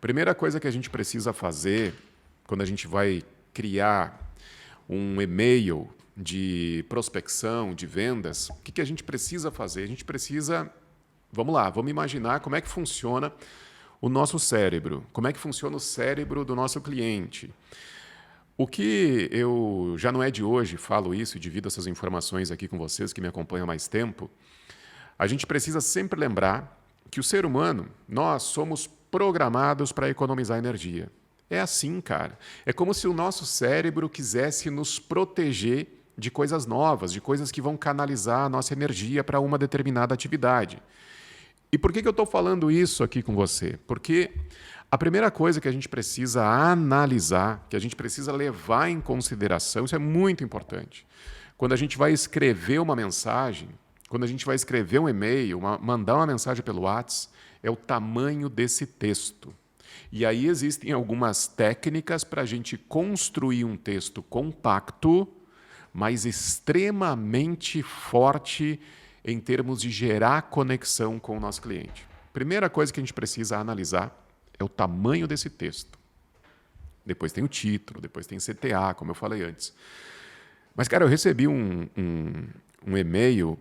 Primeira coisa que a gente precisa fazer quando a gente vai criar um e-mail de prospecção, de vendas, o que a gente precisa fazer? A gente precisa, vamos lá, vamos imaginar como é que funciona o nosso cérebro, como é que funciona o cérebro do nosso cliente. O que eu já não é de hoje, falo isso e divido essas informações aqui com vocês que me acompanham há mais tempo, a gente precisa sempre lembrar que o ser humano, nós somos programados para economizar energia. É assim, cara. É como se o nosso cérebro quisesse nos proteger de coisas novas, de coisas que vão canalizar a nossa energia para uma determinada atividade. E por que eu estou falando isso aqui com você? Porque a primeira coisa que a gente precisa analisar, que a gente precisa levar em consideração, isso é muito importante. Quando a gente vai escrever uma mensagem, quando a gente vai escrever um e-mail, mandar uma mensagem pelo WhatsApp, é o tamanho desse texto. E aí existem algumas técnicas para a gente construir um texto compacto, mas extremamente forte em termos de gerar conexão com o nosso cliente. Primeira coisa que a gente precisa analisar é o tamanho desse texto. Depois tem o título, depois tem CTA, como eu falei antes. Mas, cara, eu recebi um e-mail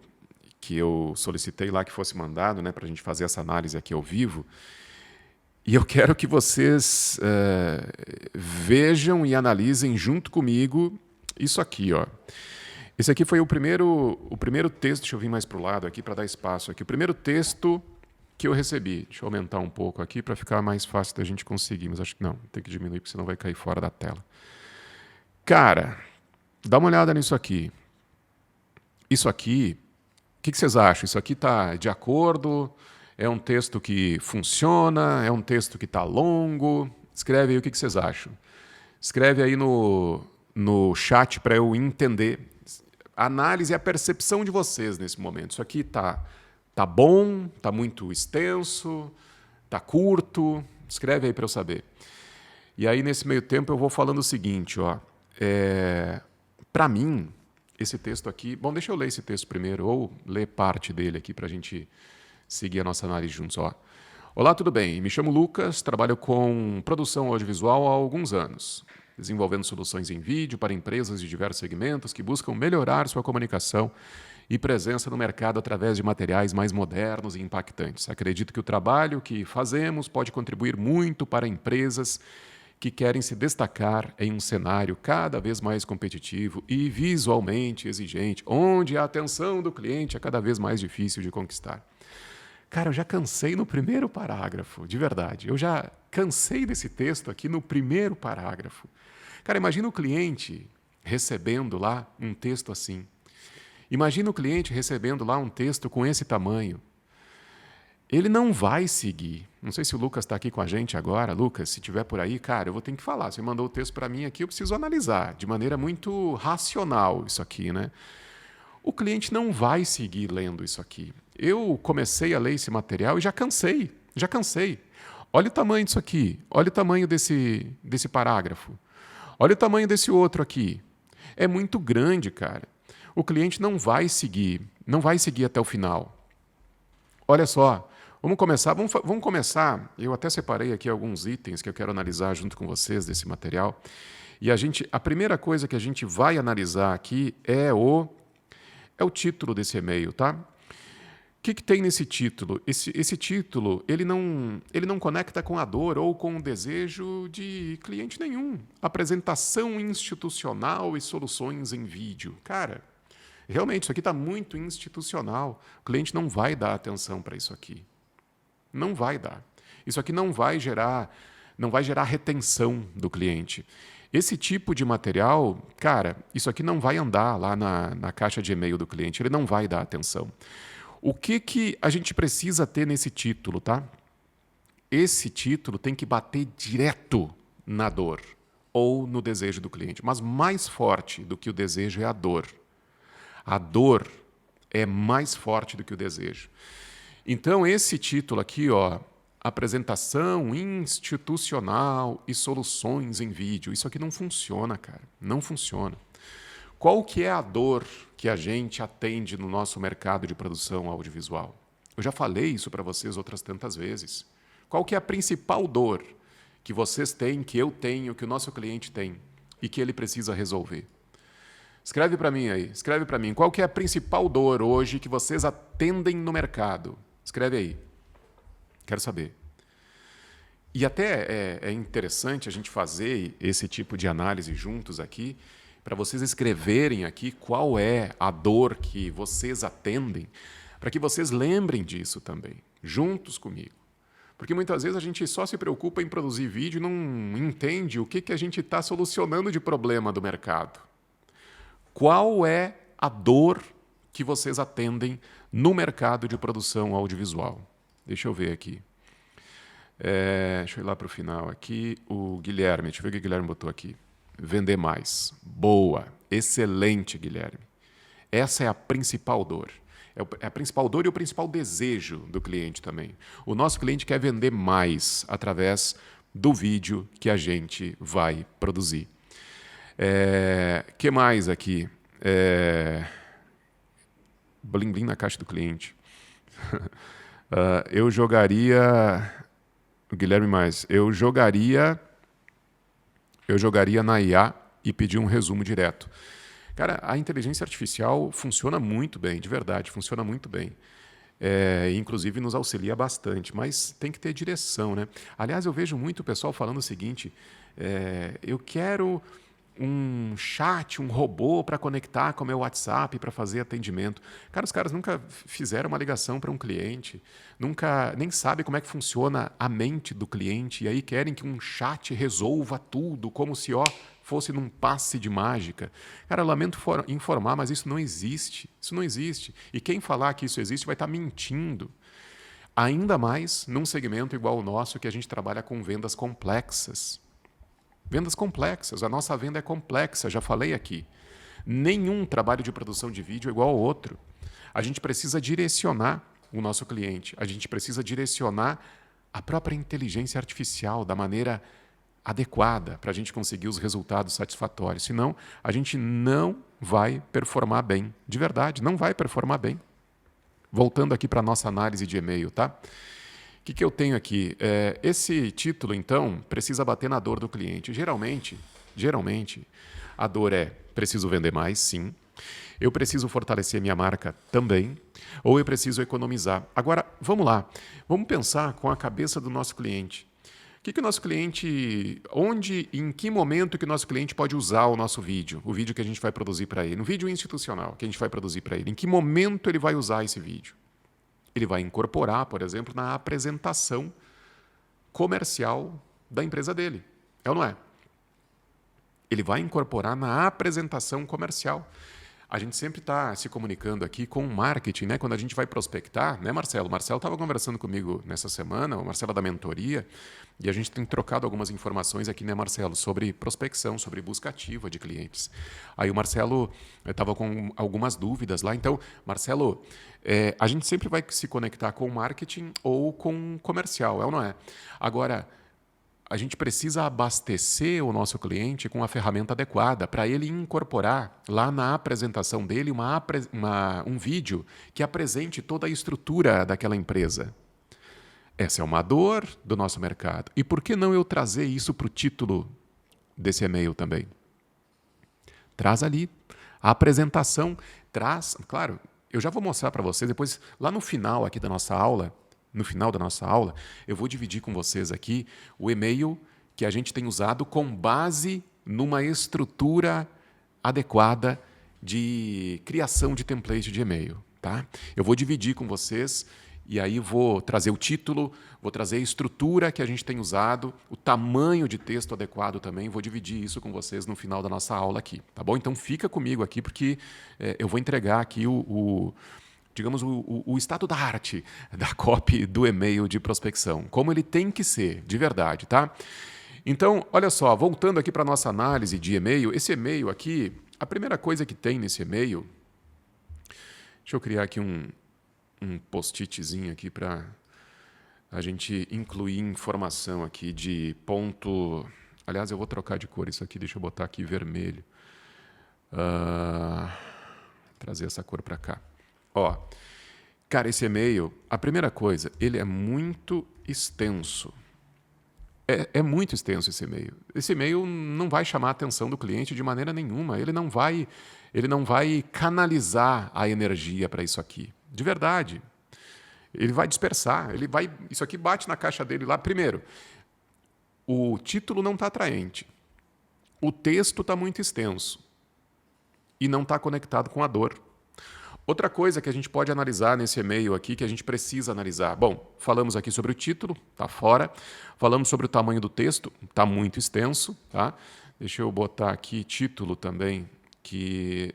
que eu solicitei lá que fosse mandado, né, para a gente fazer essa análise aqui ao vivo. E eu quero que vocês vejam e analisem junto comigo isso aqui, ó. Esse aqui foi o primeiro texto, deixa eu vir mais para o lado aqui para dar espaço aqui. O primeiro texto que eu recebi. Deixa eu aumentar um pouco aqui para ficar mais fácil da gente conseguir, mas acho que não, tem que diminuir porque senão vai cair fora da tela. Cara, dá uma olhada nisso aqui. Isso aqui, o que vocês acham? Isso aqui está de acordo? É um texto que funciona? É um texto que está longo? Escreve aí o que vocês acham. Escreve aí no chat para eu entender. A análise e a percepção de vocês nesse momento. Isso aqui tá bom, tá muito extenso, tá curto. Escreve aí para eu saber. E aí, nesse meio tempo, eu vou falando o seguinte, ó. Para mim, esse texto aqui... Bom, deixa eu ler esse texto primeiro, ou ler parte dele aqui para a gente seguir a nossa análise juntos. Ó. Olá, tudo bem? Me chamo Lucas, trabalho com produção audiovisual há alguns anos, desenvolvendo soluções em vídeo para empresas de diversos segmentos que buscam melhorar sua comunicação e presença no mercado através de materiais mais modernos e impactantes. Acredito que o trabalho que fazemos pode contribuir muito para empresas que querem se destacar em um cenário cada vez mais competitivo e visualmente exigente, onde a atenção do cliente é cada vez mais difícil de conquistar. Cara, eu já cansei no primeiro parágrafo, de verdade. Eu já cansei desse texto aqui no primeiro parágrafo. Cara, imagina o cliente recebendo lá um texto assim. Imagina o cliente recebendo lá um texto com esse tamanho. Ele não vai seguir. Não sei se o Lucas está aqui com a gente agora. Lucas, se estiver por aí, cara, eu vou ter que falar. Você mandou o texto para mim aqui, eu preciso analisar de maneira muito racional isso aqui, né? O cliente não vai seguir lendo isso aqui. Eu comecei a ler esse material e já cansei. Olha o tamanho disso aqui. Olha o tamanho desse parágrafo. Olha o tamanho desse outro aqui. É muito grande, cara. O cliente não vai seguir até o final. Olha só, vamos começar. Eu até separei aqui alguns itens que eu quero analisar junto com vocês desse material. E a primeira coisa que a gente vai analisar aqui é o título desse e-mail, tá? O que tem nesse título? Esse título ele não conecta com a dor ou com o desejo de cliente nenhum. Apresentação institucional e soluções em vídeo. Cara, realmente, isso aqui está muito institucional. O cliente não vai dar atenção para isso aqui. Não vai dar. Isso aqui não vai gerar retenção do cliente. Esse tipo de material, cara, isso aqui não vai andar lá na caixa de e-mail do cliente. Ele não vai dar atenção. O que a gente precisa ter nesse título, tá? Esse título tem que bater direto na dor ou no desejo do cliente. Mas mais forte do que o desejo é a dor. A dor é mais forte do que o desejo. Então, esse título aqui, ó, apresentação institucional e soluções em vídeo. Isso aqui não funciona, cara. Não funciona. Qual que é a dor que a gente atende no nosso mercado de produção audiovisual? Eu já falei isso para vocês outras tantas vezes. Qual que é a principal dor? que vocês têm, que eu tenho, que o nosso cliente tem e que ele precisa resolver? Escreve para mim aí, escreve para mim. Qual que é a principal dor hoje que vocês atendem no mercado? Escreve aí. Quero saber. E até é interessante a gente fazer esse tipo de análise juntos aqui, para vocês escreverem aqui qual é a dor que vocês atendem, para que vocês lembrem disso também, juntos comigo. Porque muitas vezes a gente só se preocupa em produzir vídeo e não entende o que a gente está solucionando de problema do mercado. Qual é a dor que vocês atendem no mercado de produção audiovisual? Deixa eu ver aqui. Deixa eu ir lá para o final aqui. O Guilherme, deixa eu ver o que o Guilherme botou aqui. Vender mais. Boa. Excelente, Guilherme. Essa é a principal dor. É a principal dor e o principal desejo do cliente também. O nosso cliente quer vender mais através do vídeo que a gente vai produzir. Que mais aqui? Blim blim na caixa do cliente. Eu jogaria... O Guilherme mais. Eu jogaria na IA e pedir um resumo direto. Cara, a inteligência artificial funciona muito bem, de verdade, funciona muito bem. Inclusive nos auxilia bastante, mas tem que ter direção, né? Aliás, eu vejo muito o pessoal falando o seguinte, eu quero um chat, um robô para conectar com o meu WhatsApp para fazer atendimento. Cara, os caras nunca fizeram uma ligação para um cliente, nem sabem como é que funciona a mente do cliente, e aí querem que um chat resolva tudo, como se fosse num passe de mágica. Cara, eu lamento informar, mas isso não existe. Isso não existe. E quem falar que isso existe vai estar mentindo. Ainda mais num segmento igual o nosso, que a gente trabalha com vendas complexas. Vendas complexas. A nossa venda é complexa, já falei aqui. Nenhum trabalho de produção de vídeo é igual ao outro. A gente precisa direcionar o nosso cliente. A gente precisa direcionar a própria inteligência artificial da maneira adequada para a gente conseguir os resultados satisfatórios. Senão, a gente não vai performar bem. De verdade, não vai performar bem. Voltando aqui para a nossa análise de e-mail, tá? O que eu tenho aqui? Esse título, então, precisa bater na dor do cliente. Geralmente, a dor é: preciso vender mais, sim. Eu preciso fortalecer minha marca também. Ou eu preciso economizar. Agora, vamos lá. Vamos pensar com a cabeça do nosso cliente. O que o nosso cliente... em que momento que o nosso cliente pode usar o nosso vídeo? O vídeo que a gente vai produzir para ele. Um vídeo institucional que a gente vai produzir para ele. Em que momento ele vai usar esse vídeo? Ele vai incorporar, por exemplo, na apresentação comercial da empresa dele. É ou não é? Ele vai incorporar na apresentação comercial. A gente sempre está se comunicando aqui com o marketing, né? Quando a gente vai prospectar, né, Marcelo? O Marcelo estava conversando comigo nessa semana, o Marcelo é da mentoria, e a gente tem trocado algumas informações aqui, né, Marcelo, sobre prospecção, sobre busca ativa de clientes. Aí o Marcelo estava com algumas dúvidas lá. Então, Marcelo, a gente sempre vai se conectar com o marketing ou com o comercial, é ou não é? Agora, a gente precisa abastecer o nosso cliente com a ferramenta adequada para ele incorporar lá na apresentação dele um vídeo que apresente toda a estrutura daquela empresa. Essa é uma dor do nosso mercado. E por que não eu trazer isso para o título desse e-mail também? Traz ali. A apresentação traz... Claro, eu já vou mostrar para vocês depois, lá no final aqui da nossa aula, eu vou dividir com vocês aqui o e-mail que a gente tem usado com base numa estrutura adequada de criação de template de e-mail. Tá? Eu vou dividir com vocês e aí vou trazer o título, vou trazer a estrutura que a gente tem usado, o tamanho de texto adequado também, vou dividir isso com vocês no final da nossa aula aqui. Tá bom? Então fica comigo aqui porque eu vou entregar aqui digamos, o estado da arte da copy do e-mail de prospecção, como ele tem que ser, de verdade, tá? Então, olha só, voltando aqui para a nossa análise de e-mail, esse e-mail aqui, a primeira coisa que tem nesse e-mail, deixa eu criar aqui um post-itzinho aqui para a gente incluir informação aqui de ponto... Aliás, eu vou trocar de cor isso aqui, deixa eu botar aqui vermelho. Trazer essa cor para cá. Ó, cara, esse e-mail, a primeira coisa, ele é muito extenso. É muito extenso esse e-mail. Esse e-mail não vai chamar a atenção do cliente de maneira nenhuma. Ele não vai canalizar a energia para isso aqui. De verdade. Ele vai dispersar. Isso aqui bate na caixa dele lá. Primeiro, o título não está atraente. O texto está muito extenso. E não está conectado com a dor. Outra coisa que a gente pode analisar nesse e-mail aqui, que a gente precisa analisar. Bom, falamos aqui sobre o título, está fora. Falamos sobre o tamanho do texto, está muito extenso. Tá? Deixa eu botar aqui título também, que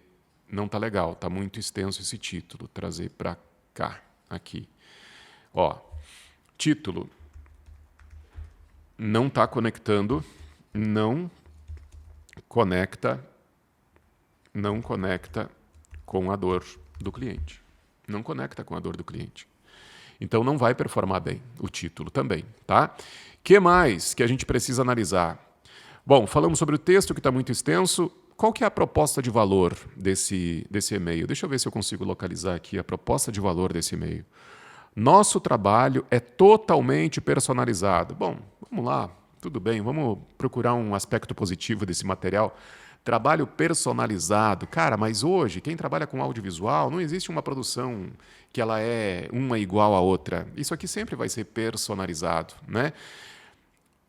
não está legal, está muito extenso esse título. Trazer para cá, aqui. Ó, título. Não está conectando, não conecta com a dor do cliente. Não conecta com a dor do cliente. Então não vai performar bem o título também, tá? Que mais que a gente precisa analisar? Bom, falamos sobre o texto que está muito extenso. Qual que é a proposta de valor desse e-mail? Deixa eu ver se eu consigo localizar aqui a proposta de valor desse e-mail. Nosso trabalho é totalmente personalizado. Bom, vamos lá, tudo bem, vamos procurar um aspecto positivo desse material. Trabalho personalizado. Cara, mas hoje, quem trabalha com audiovisual, não existe uma produção que ela é uma igual à outra. Isso aqui sempre vai ser personalizado, né?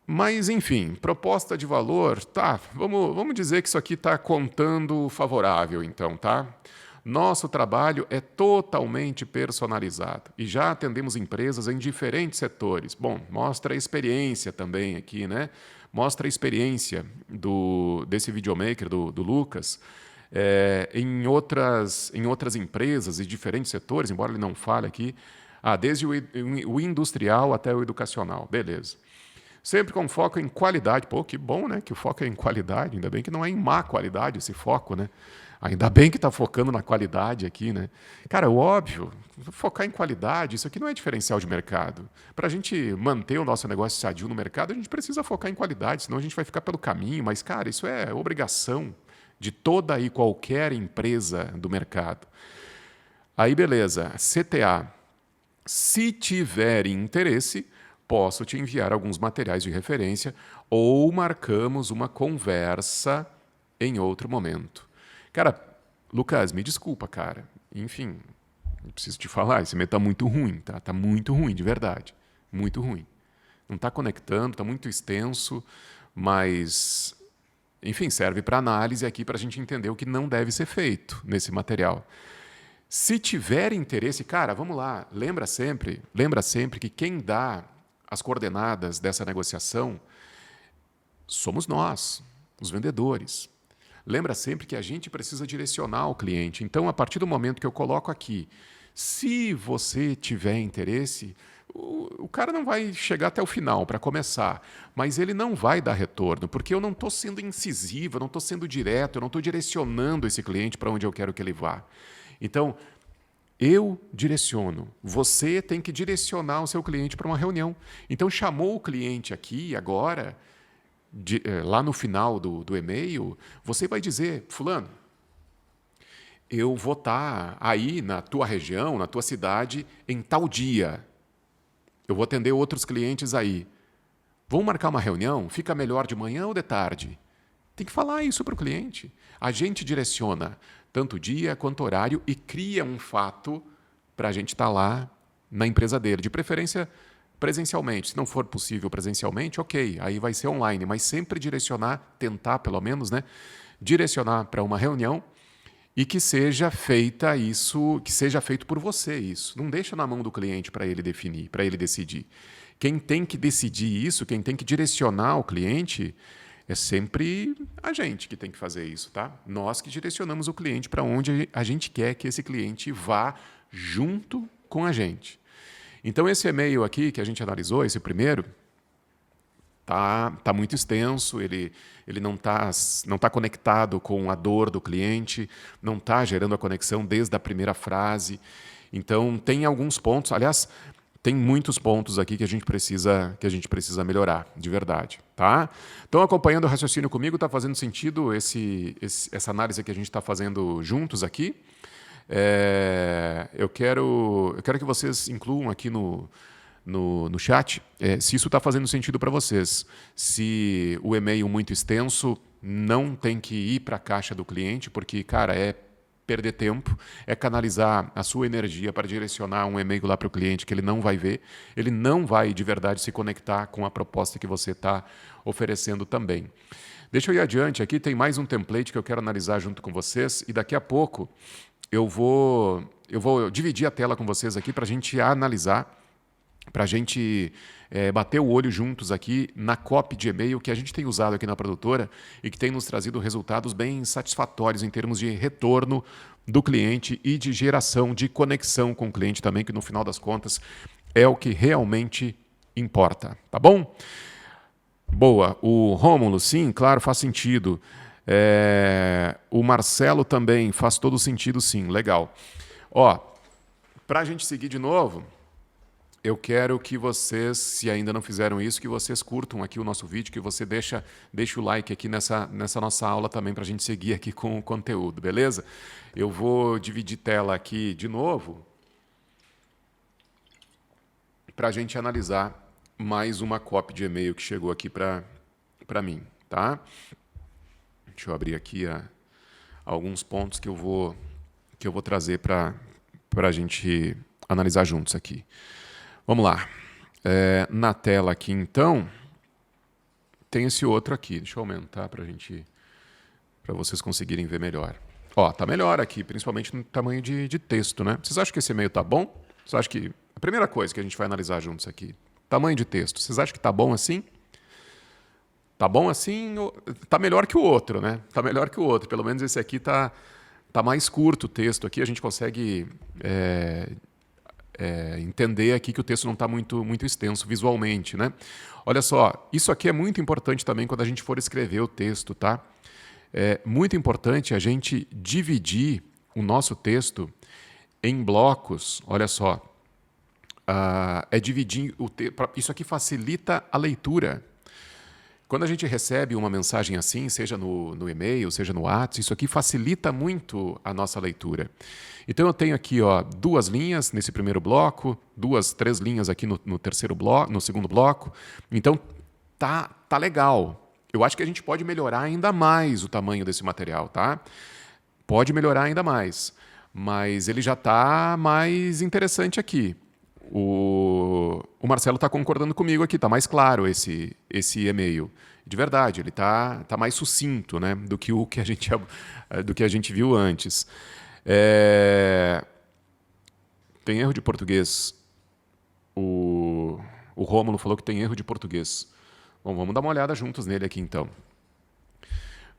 Mas, enfim, proposta de valor, tá, vamos dizer que isso aqui está contando favorável, então, tá? Nosso trabalho é totalmente personalizado e já atendemos empresas em diferentes setores. Bom, mostra a experiência também aqui, né? Mostra a experiência desse videomaker, do Lucas, em outras empresas e diferentes setores, embora ele não fale aqui, desde o industrial até o educacional. Beleza. Sempre com foco em qualidade. Pô, que bom, né? Que o foco é em qualidade. Ainda bem que não é em má qualidade esse foco, né? Ainda bem que está focando na qualidade aqui, né? Cara, óbvio, focar em qualidade, isso aqui não é diferencial de mercado. Para a gente manter o nosso negócio sadio no mercado, a gente precisa focar em qualidade, senão a gente vai ficar pelo caminho. Mas, cara, isso é obrigação de toda e qualquer empresa do mercado. Aí, beleza, CTA. Se tiver interesse, posso te enviar alguns materiais de referência ou marcamos uma conversa em outro momento. Cara, Lucas, me desculpa, cara. Enfim, preciso te falar, esse e-mail tá muito ruim, tá? Tá muito ruim, de verdade. Muito ruim. Não está conectando, está muito extenso, mas, enfim, serve para análise aqui para a gente entender o que não deve ser feito nesse material. Se tiver interesse, cara, vamos lá, lembra sempre que quem dá as coordenadas dessa negociação somos nós, os vendedores. Lembra sempre que a gente precisa direcionar o cliente. Então, a partir do momento que eu coloco aqui, se você tiver interesse, o cara não vai chegar até o final para começar, mas ele não vai dar retorno, porque eu não estou sendo incisivo, eu não estou sendo direto, eu não estou direcionando esse cliente para onde eu quero que ele vá. Então, eu direciono. Você tem que direcionar o seu cliente para uma reunião. Então, chamou o cliente aqui agora, lá no final do e-mail, você vai dizer, fulano, eu vou estar aí na tua região, na tua cidade, em tal dia. Eu vou atender outros clientes aí. Vamos marcar uma reunião? Fica melhor de manhã ou de tarde? Tem que falar isso para o cliente. A gente direciona tanto dia quanto horário e cria um fato para a gente estar lá na empresa dele. De preferência, presencialmente. Se não for possível presencialmente, ok, aí vai ser online, mas sempre direcionar, tentar pelo menos, né, direcionar para uma reunião e que seja feita isso, que seja feito por você isso. Não deixa na mão do cliente para ele definir, para ele decidir. Quem tem que decidir isso, quem tem que direcionar o cliente é sempre a gente que tem que fazer isso, tá? Nós que direcionamos o cliente para onde a gente quer que esse cliente vá junto com a gente. Então, esse e-mail aqui que a gente analisou, esse primeiro, tá muito extenso, ele não tá conectado com a dor do cliente, não está gerando a conexão desde a primeira frase. Então, tem alguns pontos, aliás, tem muitos pontos aqui que a gente precisa melhorar, de verdade. Tá? Então, acompanhando o raciocínio comigo, está fazendo sentido essa análise que a gente está fazendo juntos aqui? Eu quero que vocês incluam aqui no chat, se isso está fazendo sentido para vocês. Se o e-mail muito extenso não tem que ir para a caixa do cliente, porque, cara, é perder tempo, é canalizar a sua energia para direcionar um e-mail lá para o cliente que ele não vai ver, ele não vai de verdade se conectar com a proposta que você está oferecendo também. Deixa eu ir adiante, aqui tem mais um template que eu quero analisar junto com vocês e daqui a pouco eu vou dividir a tela com vocês aqui para a gente analisar, para a gente bater o olho juntos aqui na copy de e-mail que a gente tem usado aqui na produtora e que tem nos trazido resultados bem satisfatórios em termos de retorno do cliente e de geração de conexão com o cliente também, que no final das contas é o que realmente importa, tá bom? Boa. O Rômulo, sim, claro, faz sentido. O Marcelo também faz todo sentido, sim. Legal. Ó, para a gente seguir de novo, eu quero que vocês, se ainda não fizeram isso, que vocês curtam aqui o nosso vídeo, que você deixa o like aqui nessa nossa aula também para a gente seguir aqui com o conteúdo, beleza? Eu vou dividir tela aqui de novo para a gente analisar mais uma copy de e-mail que chegou aqui para mim, tá? Deixa eu abrir aqui alguns pontos que eu vou trazer para a gente analisar juntos aqui. Vamos lá. Na tela aqui, então, tem esse outro aqui. Deixa eu aumentar para vocês conseguirem ver melhor. Ó, tá melhor aqui, principalmente no tamanho de texto, né? Vocês acham que esse e-mail tá bom? Vocês acham que a primeira coisa que a gente vai analisar juntos aqui, tamanho de texto. Vocês acham que tá bom assim? Tá bom assim? Tá melhor que o outro, né? Tá melhor que o outro. Pelo menos esse aqui tá mais curto o texto aqui. A gente consegue entender aqui que o texto não está muito extenso visualmente, né? Olha só, isso aqui é muito importante também quando a gente for escrever o texto, tá? É muito importante a gente dividir o nosso texto em blocos. Olha só, dividir o texto. Isso aqui facilita a leitura. Quando a gente recebe uma mensagem assim, seja no e-mail, seja no WhatsApp, isso aqui facilita muito a nossa leitura. Então eu tenho aqui 2 linhas nesse primeiro bloco, 3 linhas aqui no terceiro bloco, no segundo bloco. Então tá legal. Eu acho que a gente pode melhorar ainda mais o tamanho desse material, tá? Pode melhorar ainda mais, mas ele já está mais interessante aqui. O Marcelo está concordando comigo aqui, está mais claro esse e-mail. De verdade, ele está mais sucinto, né, do que a gente viu antes. Tem erro de português. O Rômulo falou que tem erro de português. Bom, vamos dar uma olhada juntos nele aqui então.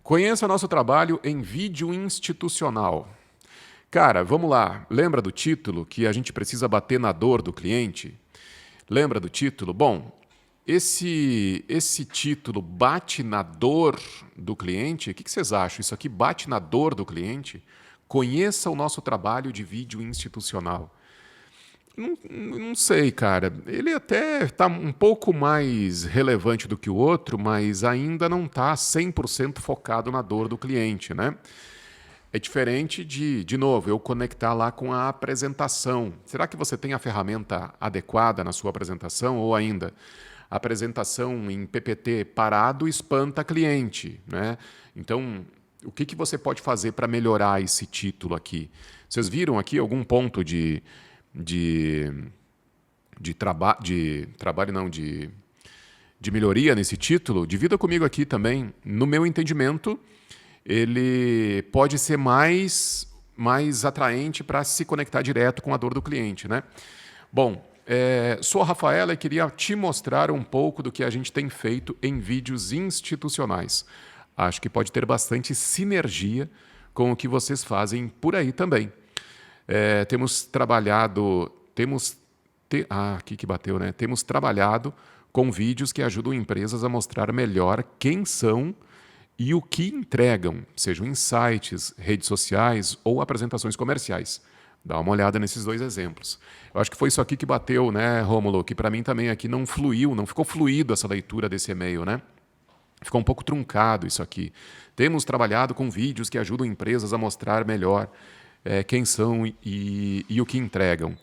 Conheça nosso trabalho em vídeo institucional. Cara, vamos lá. Lembra do título que a gente precisa bater na dor do cliente? Lembra do título? Bom, esse título bate na dor do cliente? O que vocês acham? Isso aqui bate na dor do cliente? Conheça o nosso trabalho de vídeo institucional. Não sei, cara. Ele até está um pouco mais relevante do que o outro, mas ainda não está 100% focado na dor do cliente, né? É diferente de novo, eu conectar lá com a apresentação. Será que você tem a ferramenta adequada na sua apresentação? Ou ainda, a apresentação em PPT parado espanta cliente, né? Então, o que você pode fazer para melhorar esse título aqui? Vocês viram aqui algum ponto de melhoria nesse título? Divida comigo aqui também. No meu entendimento, ele pode ser mais atraente para se conectar direto com a dor do cliente, né? Bom, sou a Rafaela e queria te mostrar um pouco do que a gente tem feito em vídeos institucionais. Acho que pode ter bastante sinergia com o que vocês fazem por aí também. Temos trabalhado com vídeos que ajudam empresas a mostrar melhor quem são e o que entregam, sejam insights, redes sociais ou apresentações comerciais. Dá uma olhada nesses 2 exemplos. Eu acho que foi isso aqui que bateu, né, Rômulo? Que para mim também aqui não ficou fluido essa leitura desse e-mail, né? Ficou um pouco truncado isso aqui. Temos trabalhado com vídeos que ajudam empresas a mostrar melhor quem são e o que entregam.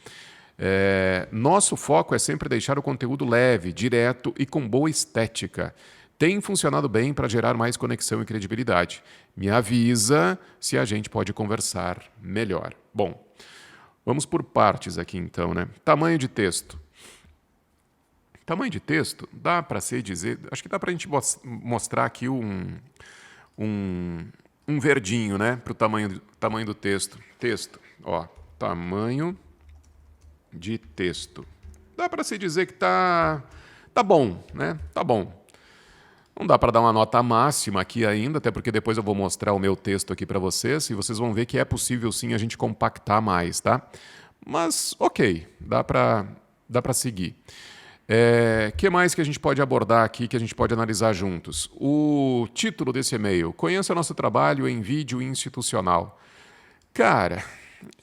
Nosso foco é sempre deixar o conteúdo leve, direto e com boa estética. Tem funcionado bem para gerar mais conexão e credibilidade. Me avisa se a gente pode conversar melhor. Bom, vamos por partes aqui então, né? Tamanho de texto. Tamanho de texto, dá para dizer, acho que dá para a gente mostrar aqui um verdinho, né? Para o tamanho do texto. Texto, ó, tamanho de texto. Dá para se dizer que tá bom, né? Tá bom. Não dá para dar uma nota máxima aqui ainda, até porque depois eu vou mostrar o meu texto aqui para vocês e vocês vão ver que é possível sim a gente compactar mais, tá? Mas ok, dá para seguir. Que mais que a gente pode abordar aqui, que a gente pode analisar juntos? O título desse e-mail, conheça nosso trabalho em vídeo institucional. Cara,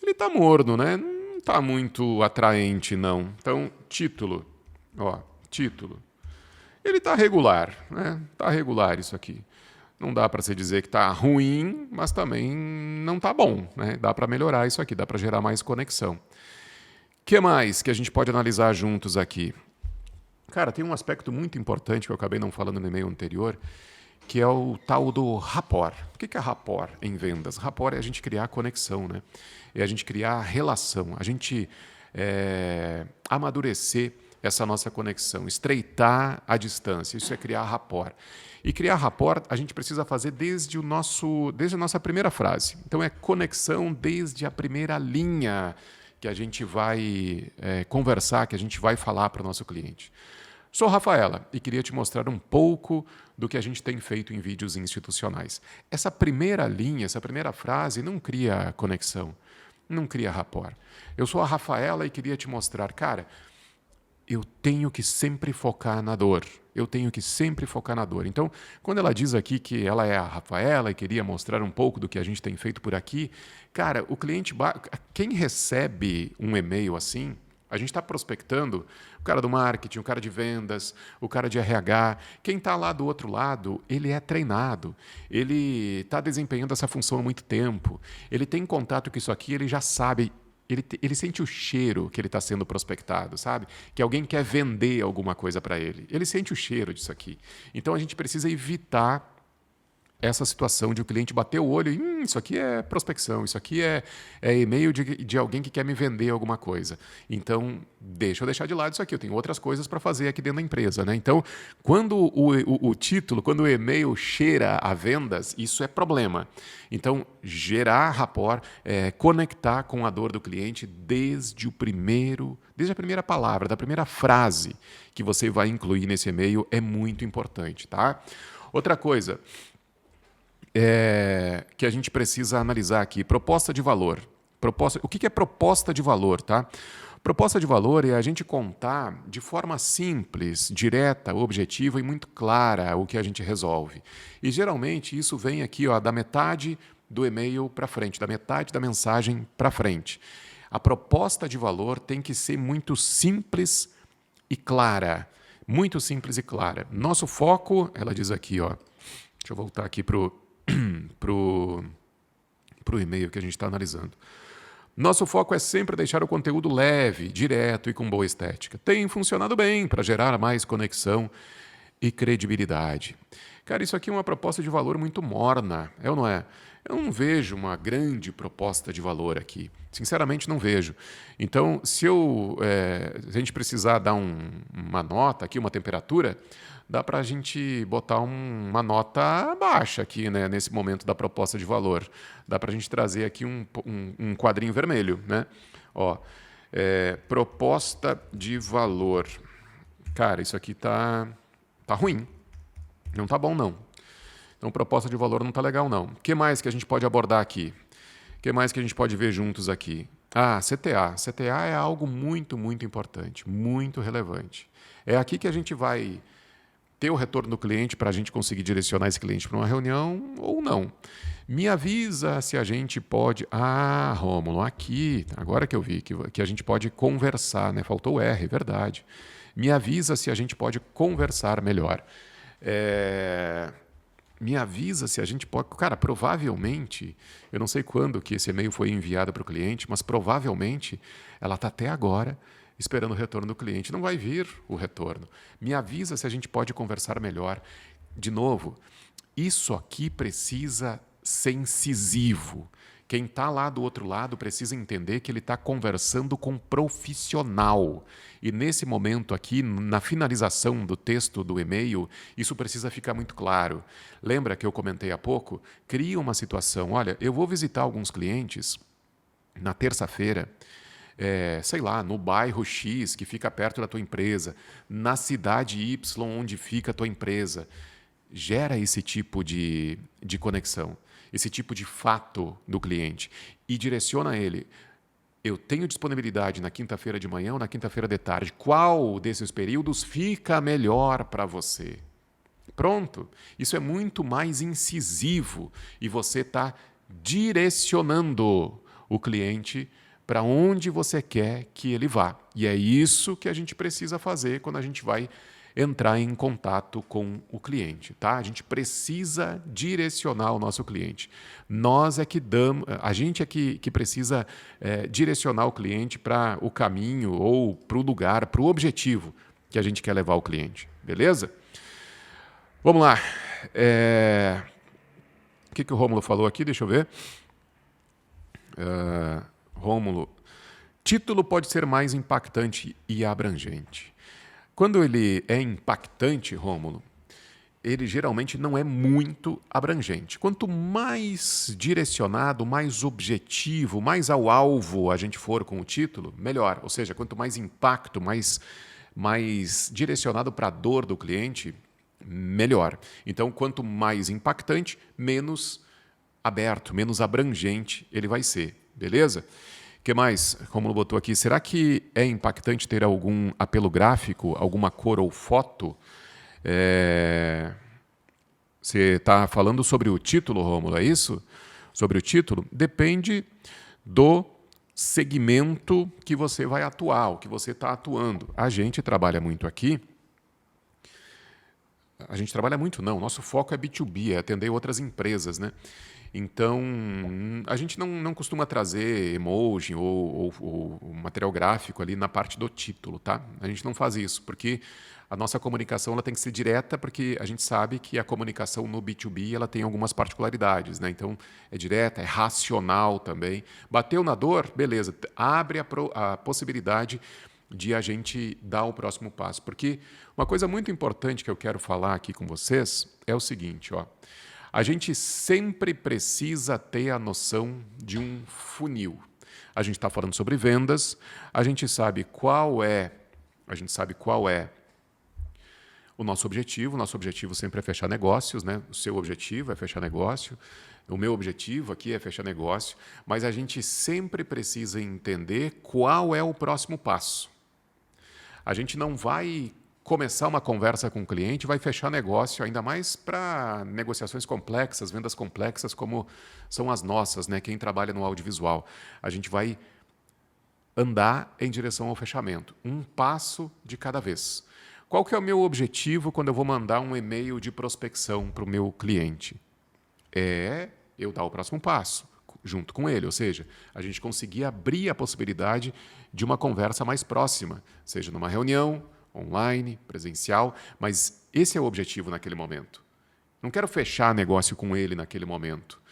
ele tá morno, né? Não tá muito atraente, não. Então, título, ó, título. Ele está regular, né? Está regular isso aqui. Não dá para se dizer que está ruim, mas também não está bom, né? Dá para melhorar isso aqui, dá para gerar mais conexão. O que mais que a gente pode analisar juntos aqui? Cara, tem um aspecto muito importante que eu acabei não falando no e-mail anterior, que é o tal do rapport. O que é rapport em vendas? Rapport é a gente criar conexão, né? É a gente criar relação, a gente amadurecer essa nossa conexão, estreitar a distância, isso é criar rapport. E criar rapport a gente precisa fazer desde a nossa primeira frase. Então é conexão desde a primeira linha que a gente vai conversar, que a gente vai falar para o nosso cliente. Sou Rafaela e queria te mostrar um pouco do que a gente tem feito em vídeos institucionais. Essa primeira linha, essa primeira frase não cria conexão, não cria rapport. Eu sou a Rafaela e queria te mostrar, cara, eu tenho que sempre focar na dor. Eu tenho que sempre focar na dor. Então, quando ela diz aqui que ela é a Rafaela e queria mostrar um pouco do que a gente tem feito por aqui, cara, o cliente, quem recebe um e-mail assim, a gente está prospectando o cara do marketing, o cara de vendas, o cara de RH. Quem está lá do outro lado, ele é treinado. Ele está desempenhando essa função há muito tempo. Ele tem contato com isso aqui, ele já sabe. Ele sente o cheiro que ele está sendo prospectado, sabe? Que alguém quer vender alguma coisa para ele. Ele sente o cheiro disso aqui. Então, a gente precisa evitar essa situação de o cliente bater o olho e isso aqui é prospecção, isso aqui é e-mail de alguém que quer me vender alguma coisa. Então, deixa eu deixar de lado isso aqui, eu tenho outras coisas para fazer aqui dentro da empresa, né? Então, quando o título, quando o e-mail cheira a vendas, isso é problema. Então, gerar rapport, conectar com a dor do cliente desde a primeira palavra, da primeira frase que você vai incluir nesse e-mail é muito importante, tá? Outra coisa que a gente precisa analisar aqui, proposta de valor. O que é proposta de valor, tá? Proposta de valor é a gente contar de forma simples, direta, objetiva e muito clara o que a gente resolve. E geralmente isso vem aqui, ó, da metade do e-mail para frente, da metade da mensagem para frente. A proposta de valor tem que ser muito simples e clara. Muito simples e clara. Nosso foco, ela diz aqui, ó. Deixa eu voltar aqui pro e-mail que a gente está analisando. Nosso foco é sempre deixar o conteúdo leve, direto e com boa estética. Tem funcionado bem para gerar mais conexão e credibilidade. Cara, isso aqui é uma proposta de valor muito morna, é ou não é? Eu não vejo uma grande proposta de valor aqui. Sinceramente, não vejo. Então, se a gente precisar dar uma nota aqui, uma temperatura, dá para a gente botar uma nota baixa aqui, né, nesse momento da proposta de valor. Dá para a gente trazer aqui um quadrinho vermelho, né? Ó, proposta de valor. Cara, isso aqui tá ruim. Não tá bom, não. Então, proposta de valor não tá legal, não. O que mais que a gente pode abordar aqui? O que mais que a gente pode ver juntos aqui? CTA. CTA é algo muito, muito importante, muito relevante. É aqui que a gente vai ter o retorno do cliente para a gente conseguir direcionar esse cliente para uma reunião ou não. Me avisa se a gente pode... Rômulo, aqui, agora que eu vi que a gente pode conversar, né? Faltou o R, verdade. Me avisa se a gente pode conversar melhor. me avisa se a gente pode... Cara, provavelmente, eu não sei quando que esse e-mail foi enviado para o cliente, mas provavelmente ela está até agora esperando o retorno do cliente. Não vai vir o retorno. Me avisa se a gente pode conversar melhor. De novo, isso aqui precisa ser incisivo. Quem está lá do outro lado precisa entender que ele está conversando com um profissional. E nesse momento aqui, na finalização do texto do e-mail, isso precisa ficar muito claro. Lembra que eu comentei há pouco? Cria uma situação. Olha, eu vou visitar alguns clientes na terça-feira, sei lá, no bairro X, que fica perto da tua empresa, na cidade Y, onde fica a tua empresa. Gera esse tipo de conexão, esse tipo de fato do cliente e direciona ele. Eu tenho disponibilidade na quinta-feira de manhã ou na quinta-feira de tarde. Qual desses períodos fica melhor para você? Pronto. Isso é muito mais incisivo e você está direcionando o cliente para onde você quer que ele vá. E é isso que a gente precisa fazer quando a gente vai entrar em contato com o cliente, tá? A gente precisa direcionar o nosso cliente. Nós é que damos, a gente é que precisa direcionar o cliente para o caminho ou para o lugar, para o objetivo que a gente quer levar o cliente, beleza? Vamos lá. O que o Rômulo falou aqui? Deixa eu ver. Rômulo, título pode ser mais impactante e abrangente. Quando ele é impactante, Rômulo, ele geralmente não é muito abrangente. Quanto mais direcionado, mais objetivo, mais ao alvo a gente for com o título, melhor. Ou seja, quanto mais impacto, mais direcionado para a dor do cliente, melhor. Então, quanto mais impactante, menos aberto, menos abrangente ele vai ser. Beleza? O que mais, como botou aqui, será que é impactante ter algum apelo gráfico, alguma cor ou foto? Você está falando sobre o título, Rômulo, é isso? Sobre o título? Depende do segmento que você vai atuar, o que você está atuando. A gente trabalha muito aqui. A gente trabalha muito, não. Nosso foco é B2B, é atender outras empresas, né? Então, a gente não costuma trazer emoji ou material gráfico ali na parte do título, tá? A gente não faz isso, porque a nossa comunicação ela tem que ser direta, porque a gente sabe que a comunicação no B2B ela tem algumas particularidades, né? Então, é direta, é racional também. Bateu na dor? Beleza, abre a possibilidade de a gente dar o próximo passo. Porque uma coisa muito importante que eu quero falar aqui com vocês é o seguinte, ó. A gente sempre precisa ter a noção de um funil. A gente está falando sobre vendas, a gente sabe qual é o nosso objetivo. O nosso objetivo sempre é fechar negócios, né? O seu objetivo é fechar negócio. O meu objetivo aqui é fechar negócio. Mas a gente sempre precisa entender qual é o próximo passo. A gente não vai começar uma conversa com o cliente, vai fechar negócio, ainda mais para negociações complexas, vendas complexas como são as nossas, né? Quem trabalha no audiovisual. A gente vai andar em direção ao fechamento, um passo de cada vez. Qual que é o meu objetivo quando eu vou mandar um e-mail de prospecção para o meu cliente? É eu dar o próximo passo junto com ele, ou seja, a gente conseguir abrir a possibilidade de uma conversa mais próxima, seja numa reunião, online, presencial, mas esse é o objetivo naquele momento. Não quero fechar negócio com ele naquele momento.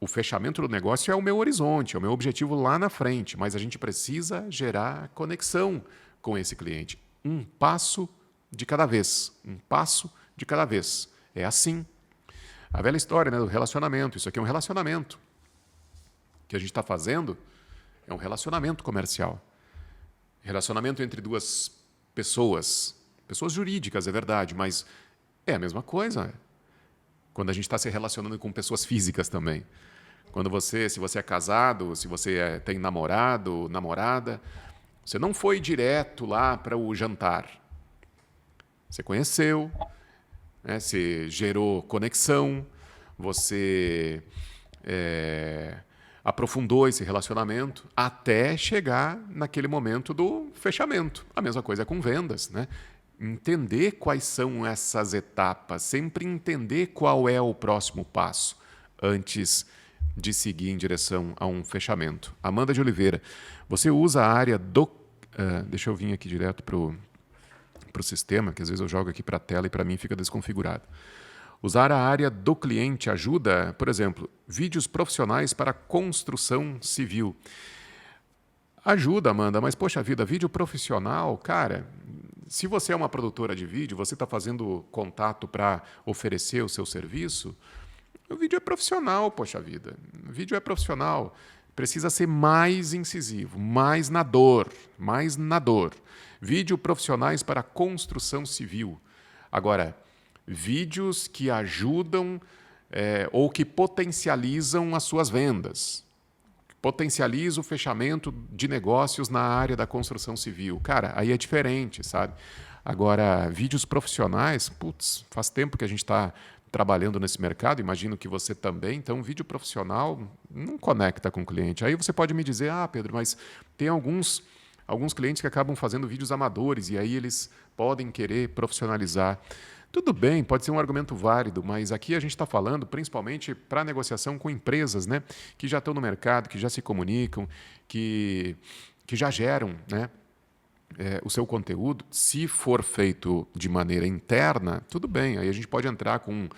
O fechamento do negócio é o meu horizonte, é o meu objetivo lá na frente, mas a gente precisa gerar conexão com esse cliente. Um passo de cada vez. Um passo de cada vez. É assim. A velha história, né, do relacionamento. Isso aqui é um relacionamento. O que a gente está fazendo é um relacionamento comercial. Relacionamento entre duas pessoas jurídicas, é verdade, mas é a mesma coisa quando a gente está se relacionando com pessoas físicas também. Se você é casado, se você tem namorado, namorada, você não foi direto lá para o jantar. Você conheceu, né? Você gerou conexão, você aprofundou esse relacionamento até chegar naquele momento do fechamento. A mesma coisa com vendas, né? entender quais são essas etapas, sempre entender qual é o próximo passo antes de seguir em direção a um fechamento. Amanda de Oliveira, você usa a área do... deixa eu vir aqui direto para o sistema, que às vezes eu jogo aqui para a tela e para mim fica desconfigurado. Usar a área do cliente ajuda, por exemplo, vídeos profissionais para construção civil. Ajuda, Amanda, mas poxa vida, vídeo profissional, cara, se você é uma produtora de vídeo, você está fazendo contato para oferecer o seu serviço, o vídeo é profissional, poxa vida. O vídeo é profissional. Precisa ser mais incisivo, mais na dor, mais na dor. Vídeo profissionais para construção civil. Agora, vídeos que ajudam ou que potencializam as suas vendas. Potencializa o fechamento de negócios na área da construção civil. Cara, aí é diferente, sabe? Agora, vídeos profissionais, putz, faz tempo que a gente está trabalhando nesse mercado, imagino que você também, então vídeo profissional não conecta com o cliente. Aí você pode me dizer, Pedro, mas tem alguns clientes que acabam fazendo vídeos amadores e aí eles podem querer profissionalizar. Tudo bem, pode ser um argumento válido, mas aqui a gente está falando principalmente para negociação com empresas, né, que já estão no mercado, que já se comunicam, que já geram, né, o seu conteúdo. Se for feito de maneira interna, tudo bem, aí a gente pode entrar com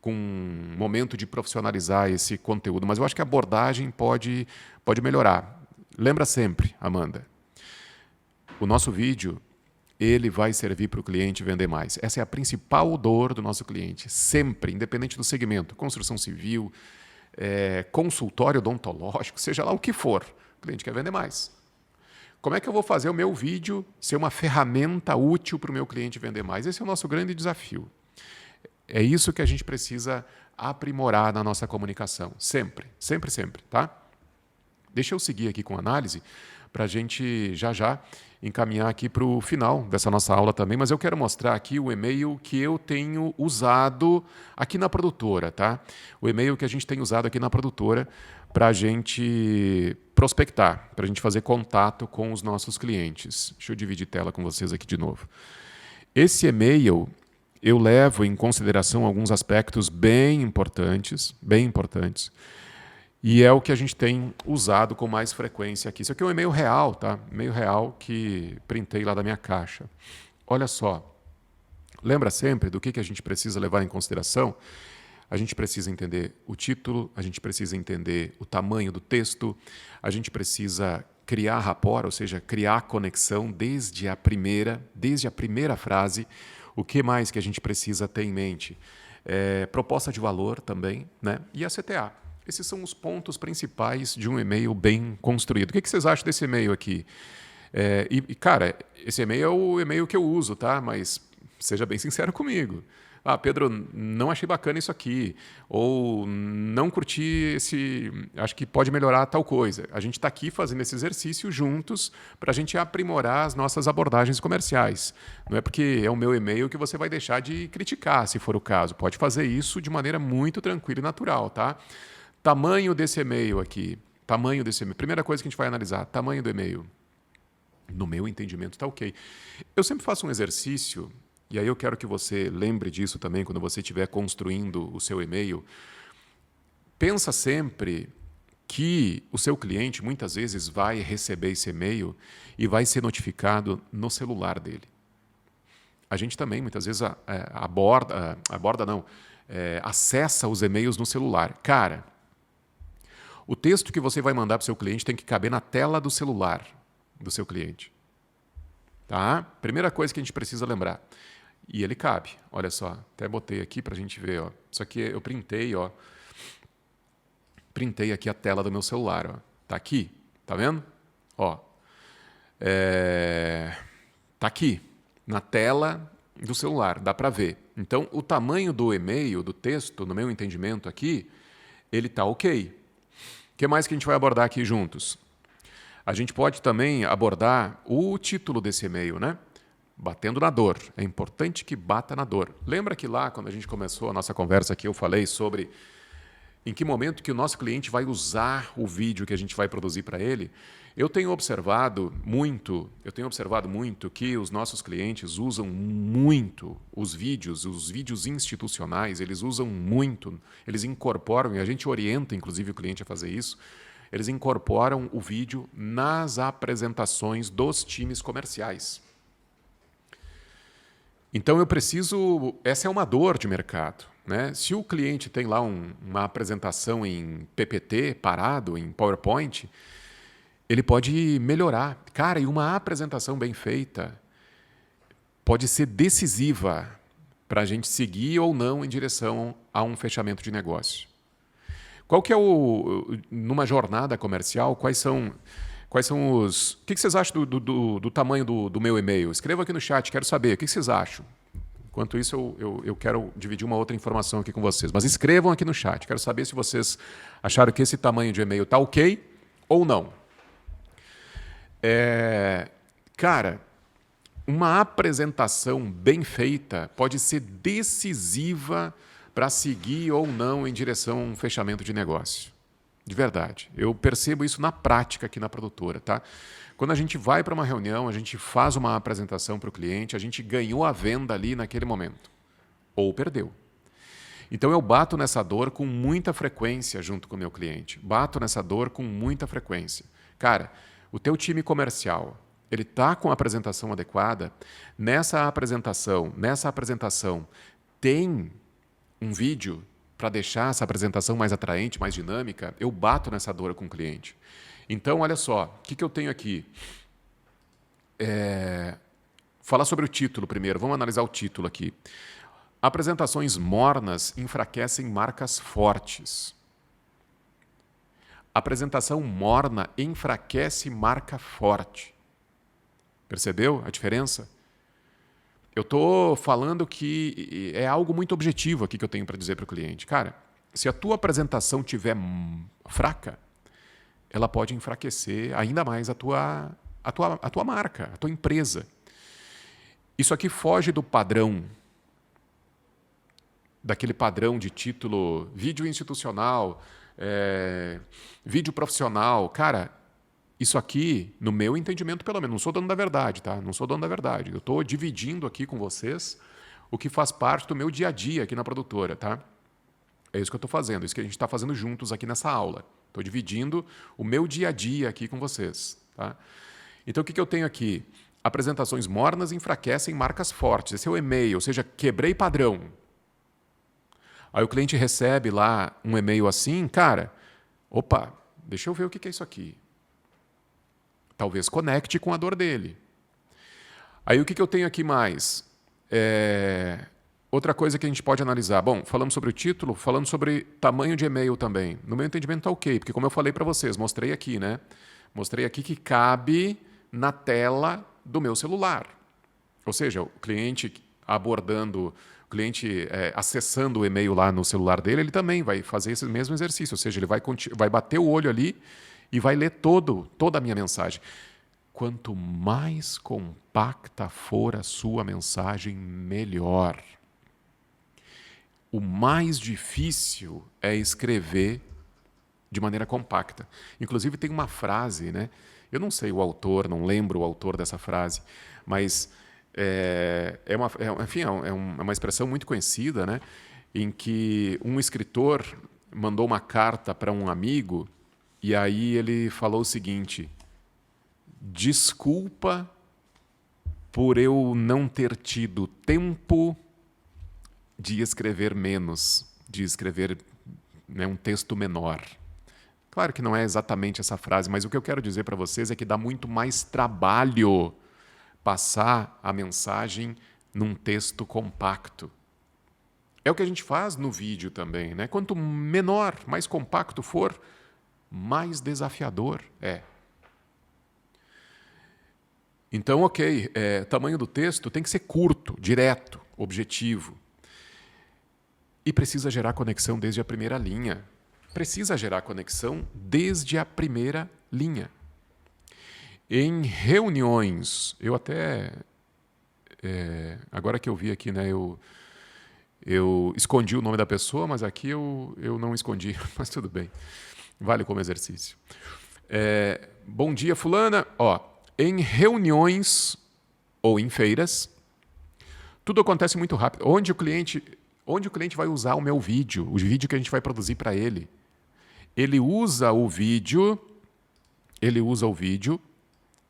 um momento de profissionalizar esse conteúdo, mas eu acho que a abordagem pode melhorar. Lembra sempre, Amanda, o nosso vídeo ele vai servir para o cliente vender mais. Essa é a principal dor do nosso cliente, sempre, independente do segmento, construção civil, consultório odontológico, seja lá o que for, o cliente quer vender mais. Como é que eu vou fazer o meu vídeo ser uma ferramenta útil para o meu cliente vender mais? Esse é o nosso grande desafio. É isso que a gente precisa aprimorar na nossa comunicação, sempre, sempre, sempre, tá? Deixa eu seguir aqui com a análise para a gente já encaminhar aqui para o final dessa nossa aula também, mas eu quero mostrar aqui o e-mail que eu tenho usado aqui na produtora, tá? O e-mail que a gente tem usado aqui na produtora para a gente prospectar, para a gente fazer contato com os nossos clientes. Deixa eu dividir tela com vocês aqui de novo. Esse e-mail eu levo em consideração alguns aspectos bem importantes, e é o que a gente tem usado com mais frequência aqui. Isso aqui é um e-mail real, tá? E-mail real que printei lá da minha caixa. Olha só, lembra sempre do que a gente precisa levar em consideração? A gente precisa entender o título, a gente precisa entender o tamanho do texto, a gente precisa criar rapport, ou seja, criar conexão desde a primeira frase. O que mais que a gente precisa ter em mente? Proposta de valor também, né? E a CTA. Esses são os pontos principais de um e-mail bem construído. O que vocês acham desse e-mail aqui? Cara, esse e-mail é o e-mail que eu uso, tá? Mas seja bem sincero comigo. Pedro, não achei bacana isso aqui. Ou não curti esse... Acho que pode melhorar tal coisa. A gente está aqui fazendo esse exercício juntos para a gente aprimorar as nossas abordagens comerciais. Não é porque é o meu e-mail que você vai deixar de criticar, se for o caso. Pode fazer isso de maneira muito tranquila e natural, tá? Tamanho desse e-mail aqui. Tamanho desse e-mail. Primeira coisa que a gente vai analisar, tamanho do e-mail. No meu entendimento, está ok. Eu sempre faço um exercício, e aí eu quero que você lembre disso também quando você estiver construindo o seu e-mail. Pensa sempre que o seu cliente muitas vezes vai receber esse e-mail e vai ser notificado no celular dele. A gente também muitas vezes acessa os e-mails no celular. Cara, o texto que você vai mandar para o seu cliente tem que caber na tela do celular do seu cliente. Tá? Primeira coisa que a gente precisa lembrar. E ele cabe. Olha só, até botei aqui para a gente ver. Ó. Isso aqui eu printei. Ó. Printei aqui a tela do meu celular. Ó. Tá aqui. Tá vendo? Ó. Tá aqui. Na tela do celular. Dá para ver. Então, o tamanho do e-mail, do texto, no meu entendimento aqui, ele tá ok. O que mais que a gente vai abordar aqui juntos? A gente pode também abordar o título desse e-mail, né? Batendo na dor. É importante que bata na dor. Lembra que lá, quando a gente começou a nossa conversa aqui, eu falei sobre em que momento que o nosso cliente vai usar o vídeo que a gente vai produzir para ele. Eu tenho observado muito que os nossos clientes usam muito os vídeos institucionais, eles usam muito, eles incorporam, e a gente orienta inclusive o cliente a fazer isso, eles incorporam o vídeo nas apresentações dos times comerciais. Então essa é uma dor de mercado, né? Se o cliente tem lá uma apresentação em PPT, parado, em PowerPoint, ele pode melhorar. Cara, e uma apresentação bem feita pode ser decisiva para a gente seguir ou não em direção a um fechamento de negócio. Qual que é numa jornada comercial, quais são os... O que vocês acham do tamanho do meu e-mail? Escreva aqui no chat, quero saber. O que vocês acham? Enquanto isso, eu quero dividir uma outra informação aqui com vocês. Mas escrevam aqui no chat. Quero saber se vocês acharam que esse tamanho de e-mail está ok ou não. Cara, uma apresentação bem feita pode ser decisiva para seguir ou não em direção a um fechamento de negócio. De verdade. Eu percebo isso na prática aqui na produtora, tá? Quando a gente vai para uma reunião, a gente faz uma apresentação para o cliente, a gente ganhou a venda ali naquele momento. Ou perdeu. Então eu bato nessa dor com muita frequência junto com o meu cliente. Bato nessa dor com muita frequência. Cara, o teu time comercial, ele está com a apresentação adequada? Nessa apresentação tem um vídeo para deixar essa apresentação mais atraente, mais dinâmica? Eu bato nessa dor com o cliente. Então, olha só, o que eu tenho aqui? Falar sobre o título primeiro. Vamos analisar o título aqui. Apresentações mornas enfraquecem marcas fortes. Apresentação morna enfraquece marca forte. Percebeu a diferença? Eu estou falando que é algo muito objetivo aqui que eu tenho para dizer para o cliente. Cara, se a tua apresentação estiver fraca, ela pode enfraquecer ainda mais a tua marca, a tua empresa. Isso aqui foge do padrão, daquele padrão de título vídeo institucional, vídeo profissional. Cara, isso aqui, no meu entendimento, pelo menos, não sou dono da verdade, tá? Não sou dono da verdade. Eu estou dividindo aqui com vocês o que faz parte do meu dia a dia aqui na produtora, tá? É isso que eu estou fazendo, é isso que a gente está fazendo juntos aqui nessa aula. Estou dividindo o meu dia a dia aqui com vocês, tá? Então, o que eu tenho aqui? Apresentações mornas enfraquecem marcas fortes. Esse é o e-mail, ou seja, quebrei padrão. Aí o cliente recebe lá um e-mail assim, cara, opa, deixa eu ver o que é isso aqui. Talvez conecte com a dor dele. Aí o que eu tenho aqui mais? Outra coisa que a gente pode analisar. Bom, falamos sobre o título, falando sobre tamanho de e-mail também. No meu entendimento está ok, porque como eu falei para vocês, mostrei aqui, né? Mostrei aqui que cabe na tela do meu celular. Ou seja, o cliente abordando, o cliente acessando o e-mail lá no celular dele, ele também vai fazer esse mesmo exercício. Ou seja, ele vai bater o olho ali e vai ler toda a minha mensagem. Quanto mais compacta for a sua mensagem, melhor. O mais difícil é escrever de maneira compacta. Inclusive tem uma frase, né? Eu não sei o autor, não lembro o autor dessa frase, mas é uma expressão muito conhecida, né? Em que um escritor mandou uma carta para um amigo e aí ele falou o seguinte: desculpa por eu não ter tido tempo de escrever menos, de escrever, né, um texto menor. Claro que não é exatamente essa frase, mas o que eu quero dizer para vocês é que dá muito mais trabalho passar a mensagem num texto compacto. É o que a gente faz no vídeo também, né? Quanto menor, mais compacto for, mais desafiador é. Então, ok, tamanho do texto tem que ser curto, direto, objetivo. E precisa gerar conexão desde a primeira linha. Precisa gerar conexão desde a primeira linha. Em reuniões, eu até... agora que eu vi aqui, né, eu escondi o nome da pessoa, mas aqui eu não escondi, mas tudo bem. Vale como exercício. Bom dia, fulana. Ó, em reuniões ou em feiras, tudo acontece muito rápido. Onde o cliente vai usar o meu vídeo, o vídeo que a gente vai produzir para ele? Ele usa o vídeo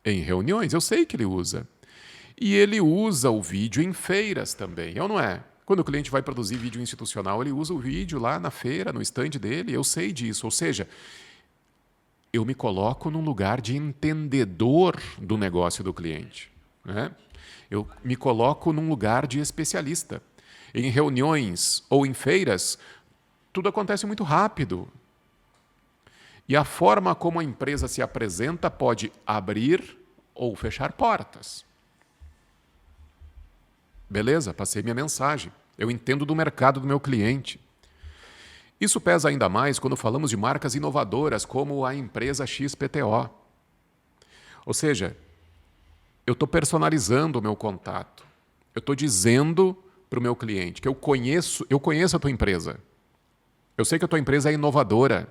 em reuniões, eu sei que ele usa. E ele usa o vídeo em feiras também, é ou não é? Quando o cliente vai produzir vídeo institucional, ele usa o vídeo lá na feira, no stand dele, eu sei disso. Ou seja, eu me coloco num lugar de entendedor do negócio do cliente, né? Eu me coloco num lugar de especialista. Em reuniões ou em feiras, tudo acontece muito rápido. E a forma como a empresa se apresenta pode abrir ou fechar portas. Beleza, passei minha mensagem. Eu entendo do mercado do meu cliente. Isso pesa ainda mais quando falamos de marcas inovadoras como a empresa XPTO. Ou seja, eu estou personalizando o meu contato. Eu estou dizendo para o meu cliente que eu conheço a tua empresa. Eu sei que a tua empresa é inovadora.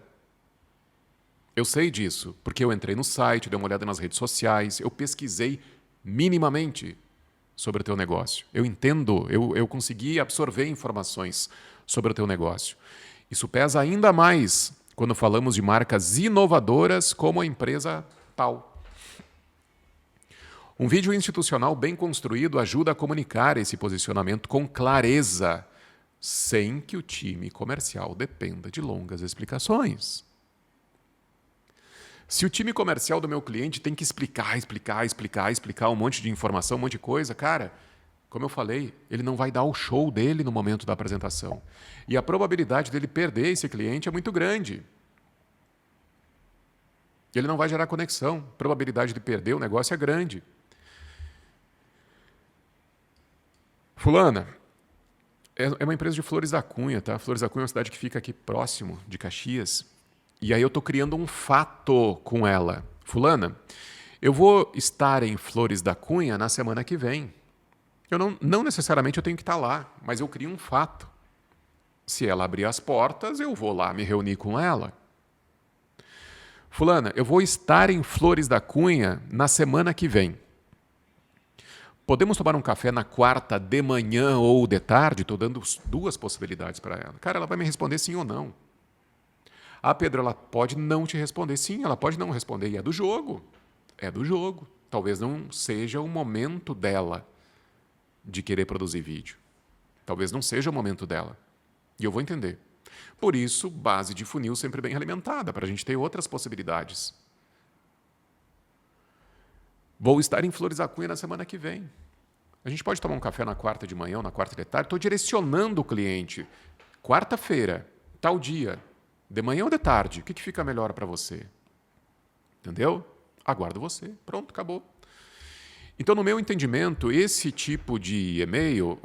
Eu sei disso, porque eu entrei no site, dei uma olhada nas redes sociais, eu pesquisei minimamente sobre o teu negócio. Eu entendo, eu consegui absorver informações sobre o teu negócio. Isso pesa ainda mais quando falamos de marcas inovadoras como a empresa tal. Um vídeo institucional bem construído ajuda a comunicar esse posicionamento com clareza, sem que o time comercial dependa de longas explicações. Se o time comercial do meu cliente tem que explicar um monte de informação, um monte de coisa, cara, como eu falei, ele não vai dar o show dele no momento da apresentação. E a probabilidade dele perder esse cliente é muito grande. Ele não vai gerar conexão. A probabilidade de perder o negócio é grande. Fulana, é uma empresa de Flores da Cunha, tá? Flores da Cunha é uma cidade que fica aqui próximo de Caxias. E aí eu estou criando um fato com ela. Fulana, eu vou estar em Flores da Cunha na semana que vem. Eu não necessariamente eu tenho que estar lá, mas eu crio um fato. Se ela abrir as portas, eu vou lá me reunir com ela. Fulana, eu vou estar em Flores da Cunha na semana que vem. Podemos tomar um café na quarta de manhã ou de tarde? Estou dando duas possibilidades para ela. Cara, ela vai me responder sim ou não. Ah, Pedro, ela pode não te responder. Sim, ela pode não responder. E é do jogo. É do jogo. Talvez não seja o momento dela de querer produzir vídeo. Talvez não seja o momento dela. E eu vou entender. Por isso, base de funil sempre bem alimentada, para a gente ter outras possibilidades. Vou estar em Flores da Cunha na semana que vem. A gente pode tomar um café na quarta de manhã ou na quarta de tarde. Estou direcionando o cliente. Quarta-feira, tal dia. De manhã ou de tarde? O que fica melhor para você? Entendeu? Aguardo você. Pronto, acabou. Então, no meu entendimento, esse tipo de e-mail...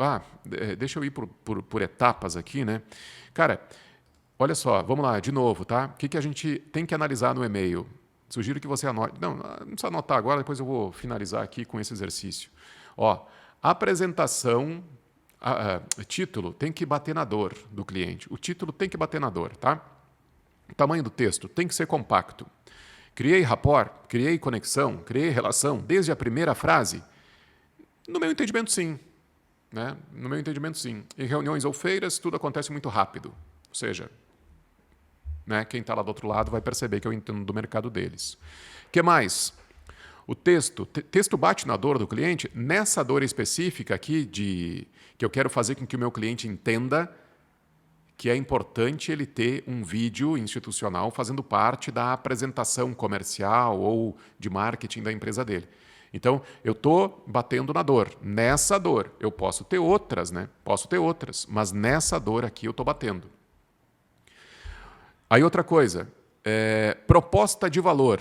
deixa eu ir por etapas aqui, né? Cara, olha só, vamos lá, de novo, tá? O que a gente tem que analisar no e-mail? Sugiro que você anote. Não precisa anotar agora, depois eu vou finalizar aqui com esse exercício. Ó, apresentação, título tem que bater na dor do cliente. O título tem que bater na dor, tá? O tamanho do texto tem que ser compacto. Criei rapport, criei conexão, criei relação desde a primeira frase? No meu entendimento, sim. Né? No meu entendimento, sim. Em reuniões ou feiras, tudo acontece muito rápido. Ou seja, né, quem está lá do outro lado vai perceber que eu entendo do mercado deles. O que mais? O texto bate na dor do cliente. Nessa dor específica aqui, que eu quero fazer com que o meu cliente entenda que é importante ele ter um vídeo institucional fazendo parte da apresentação comercial ou de marketing da empresa dele. Então, eu estou batendo na dor. Nessa dor, eu posso ter outras, né? Posso ter outras, mas nessa dor aqui eu estou batendo. Aí outra coisa, proposta de valor.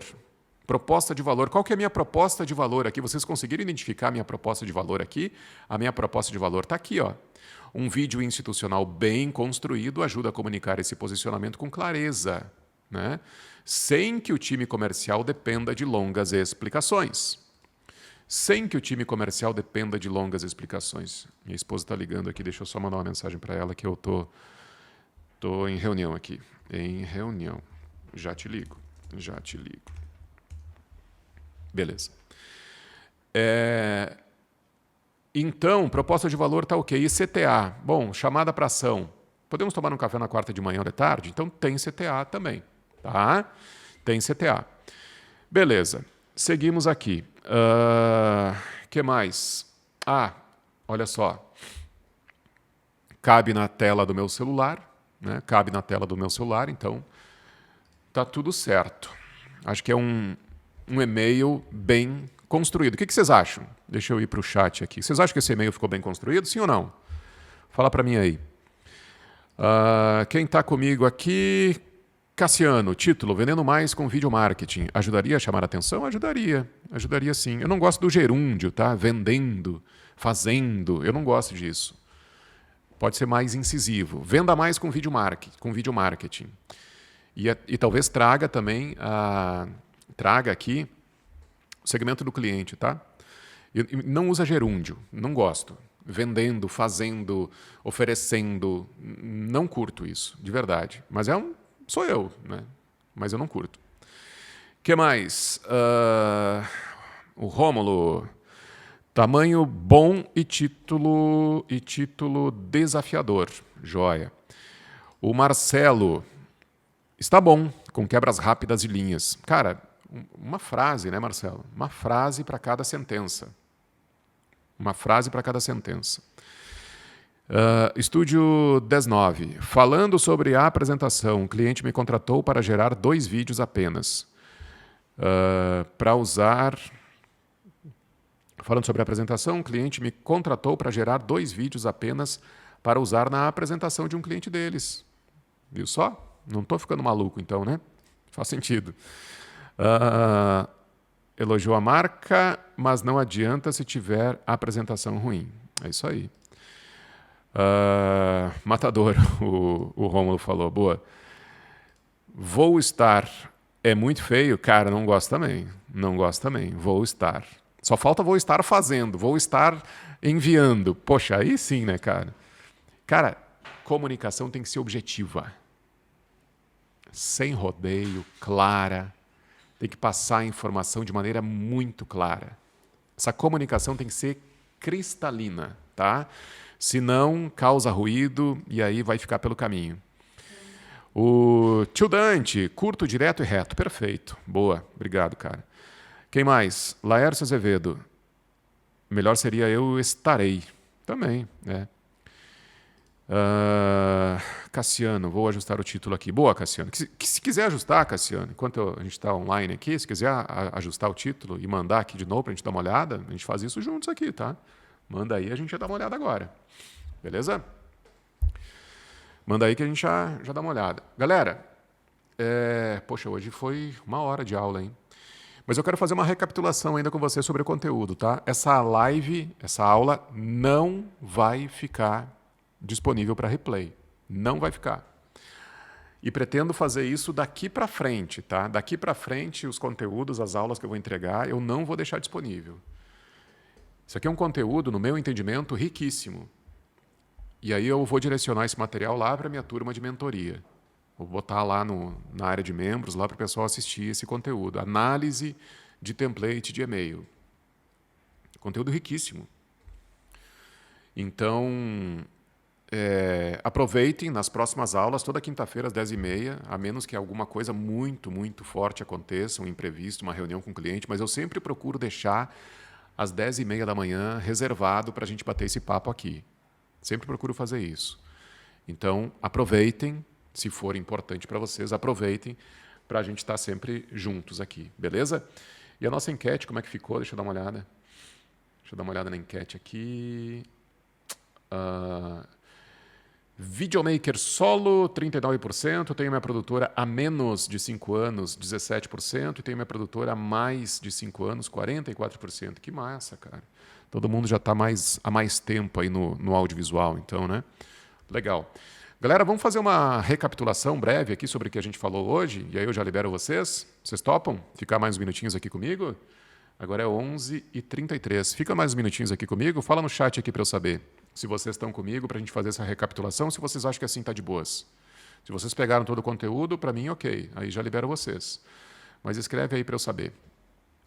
Proposta de valor. Qual que é a minha proposta de valor aqui? Vocês conseguiram identificar a minha proposta de valor aqui? A minha proposta de valor está aqui, ó. Um vídeo institucional bem construído ajuda a comunicar esse posicionamento com clareza, né? Sem que o time comercial dependa de longas explicações. sem que o time comercial dependa de longas explicações. Minha esposa está ligando aqui, deixa eu só mandar uma mensagem para ela que eu tô em reunião aqui. Em reunião. Já te ligo. Beleza. Então, proposta de valor está ok. E CTA? Bom, chamada para ação. Podemos tomar um café na quarta de manhã ou de tarde? Então tem CTA também. Tá? Tem CTA. Beleza. Seguimos aqui. Que mais? Olha só. Cabe na tela do meu celular. Né? Cabe na tela do meu celular, então tá tudo certo. Acho que é um e-mail bem construído. O que vocês acham? Deixa eu ir para o chat aqui. Vocês acham que esse e-mail ficou bem construído? Sim ou não? Fala para mim aí. Quem está comigo aqui? Cassiano, título, vendendo mais com vídeo marketing. Ajudaria a chamar a atenção? Ajudaria sim. Eu não gosto do gerúndio, tá? Vendendo, fazendo. Eu não gosto disso. Pode ser mais incisivo. Venda mais com vídeo marketing. E talvez traga também, traga aqui o segmento do cliente, tá? E não usa gerúndio, não gosto. Vendendo, fazendo, oferecendo, não curto isso, de verdade. Mas sou eu, né? Mas eu não curto. O que mais? O Rômulo, tamanho bom e título desafiador, joia. O Marcelo, está bom, com quebras rápidas de linhas. Cara, uma frase, né, Marcelo? Uma frase para cada sentença. Estúdio 19. Falando sobre a apresentação, o cliente me contratou para gerar 2 vídeos apenas. Para usar... Falando sobre a apresentação, o cliente me contratou para gerar 2 vídeos apenas para usar na apresentação de um cliente deles. Viu só? Não estou ficando maluco, então, né? Faz sentido. Elogiou a marca, mas não adianta se tiver apresentação ruim. É isso aí. Matador, o Rômulo falou. Boa. Vou estar é muito feio? Cara, não gosto também. Vou estar. Só falta vou estar fazendo, vou estar enviando. Poxa, aí sim, né, cara? Cara, comunicação tem que ser objetiva. Sem rodeio, clara. Tem que passar a informação de maneira muito clara. Essa comunicação tem que ser cristalina, tá? Senão, causa ruído e aí vai ficar pelo caminho. O tio Dante, curto, direto e reto. Perfeito. Boa. Obrigado, cara. Quem mais? Laércio Azevedo. Melhor seria eu estarei. Também, né? Cassiano, vou ajustar o título aqui. Boa, Cassiano. Se quiser ajustar, Cassiano, enquanto a gente está online aqui, se quiser ajustar o título e mandar aqui de novo para a gente dar uma olhada, a gente faz isso juntos aqui, tá? Manda aí, a gente já dá uma olhada agora. Beleza? Manda aí que a gente já dá uma olhada. Galera, poxa, hoje foi 1 hora de aula, hein? Mas eu quero fazer uma recapitulação ainda com você sobre o conteúdo, tá? Essa live, essa aula não vai ficar disponível para replay. Não vai ficar. E pretendo fazer isso daqui para frente, tá? Daqui para frente, os conteúdos, as aulas que eu vou entregar, eu não vou deixar disponível. Isso aqui é um conteúdo, no meu entendimento, riquíssimo. E aí eu vou direcionar esse material lá para a minha turma de mentoria. Vou botar lá na área de membros, lá para o pessoal assistir esse conteúdo. Análise de template de e-mail. Conteúdo riquíssimo. Então, aproveitem nas próximas aulas, toda quinta-feira às 10h30, a menos que alguma coisa muito, muito forte aconteça, um imprevisto, uma reunião com o cliente, mas eu sempre procuro deixar às 10h30 da manhã reservado para a gente bater esse papo aqui. Sempre procuro fazer isso. Então, aproveitem, se for importante para vocês, aproveitem para a gente estar sempre juntos aqui, beleza? E a nossa enquete, como é que ficou? Deixa eu dar uma olhada. Deixa eu dar uma olhada na enquete aqui. Videomaker solo, 39%. Tenho minha produtora há menos de 5 anos, 17%. E tenho minha produtora há mais de 5 anos, 44%. Que massa, cara. Todo mundo já está há mais tempo aí no audiovisual, então, né? Legal. Galera, vamos fazer uma recapitulação breve aqui sobre o que a gente falou hoje, e aí eu já libero vocês. Vocês topam ficar mais uns minutinhos aqui comigo? Agora é 11h33. Fica mais uns minutinhos aqui comigo. Fala no chat aqui para eu saber se vocês estão comigo para a gente fazer essa recapitulação, se vocês acham que assim está de boas. Se vocês pegaram todo o conteúdo, para mim, ok. Aí já libero vocês. Mas escreve aí para eu saber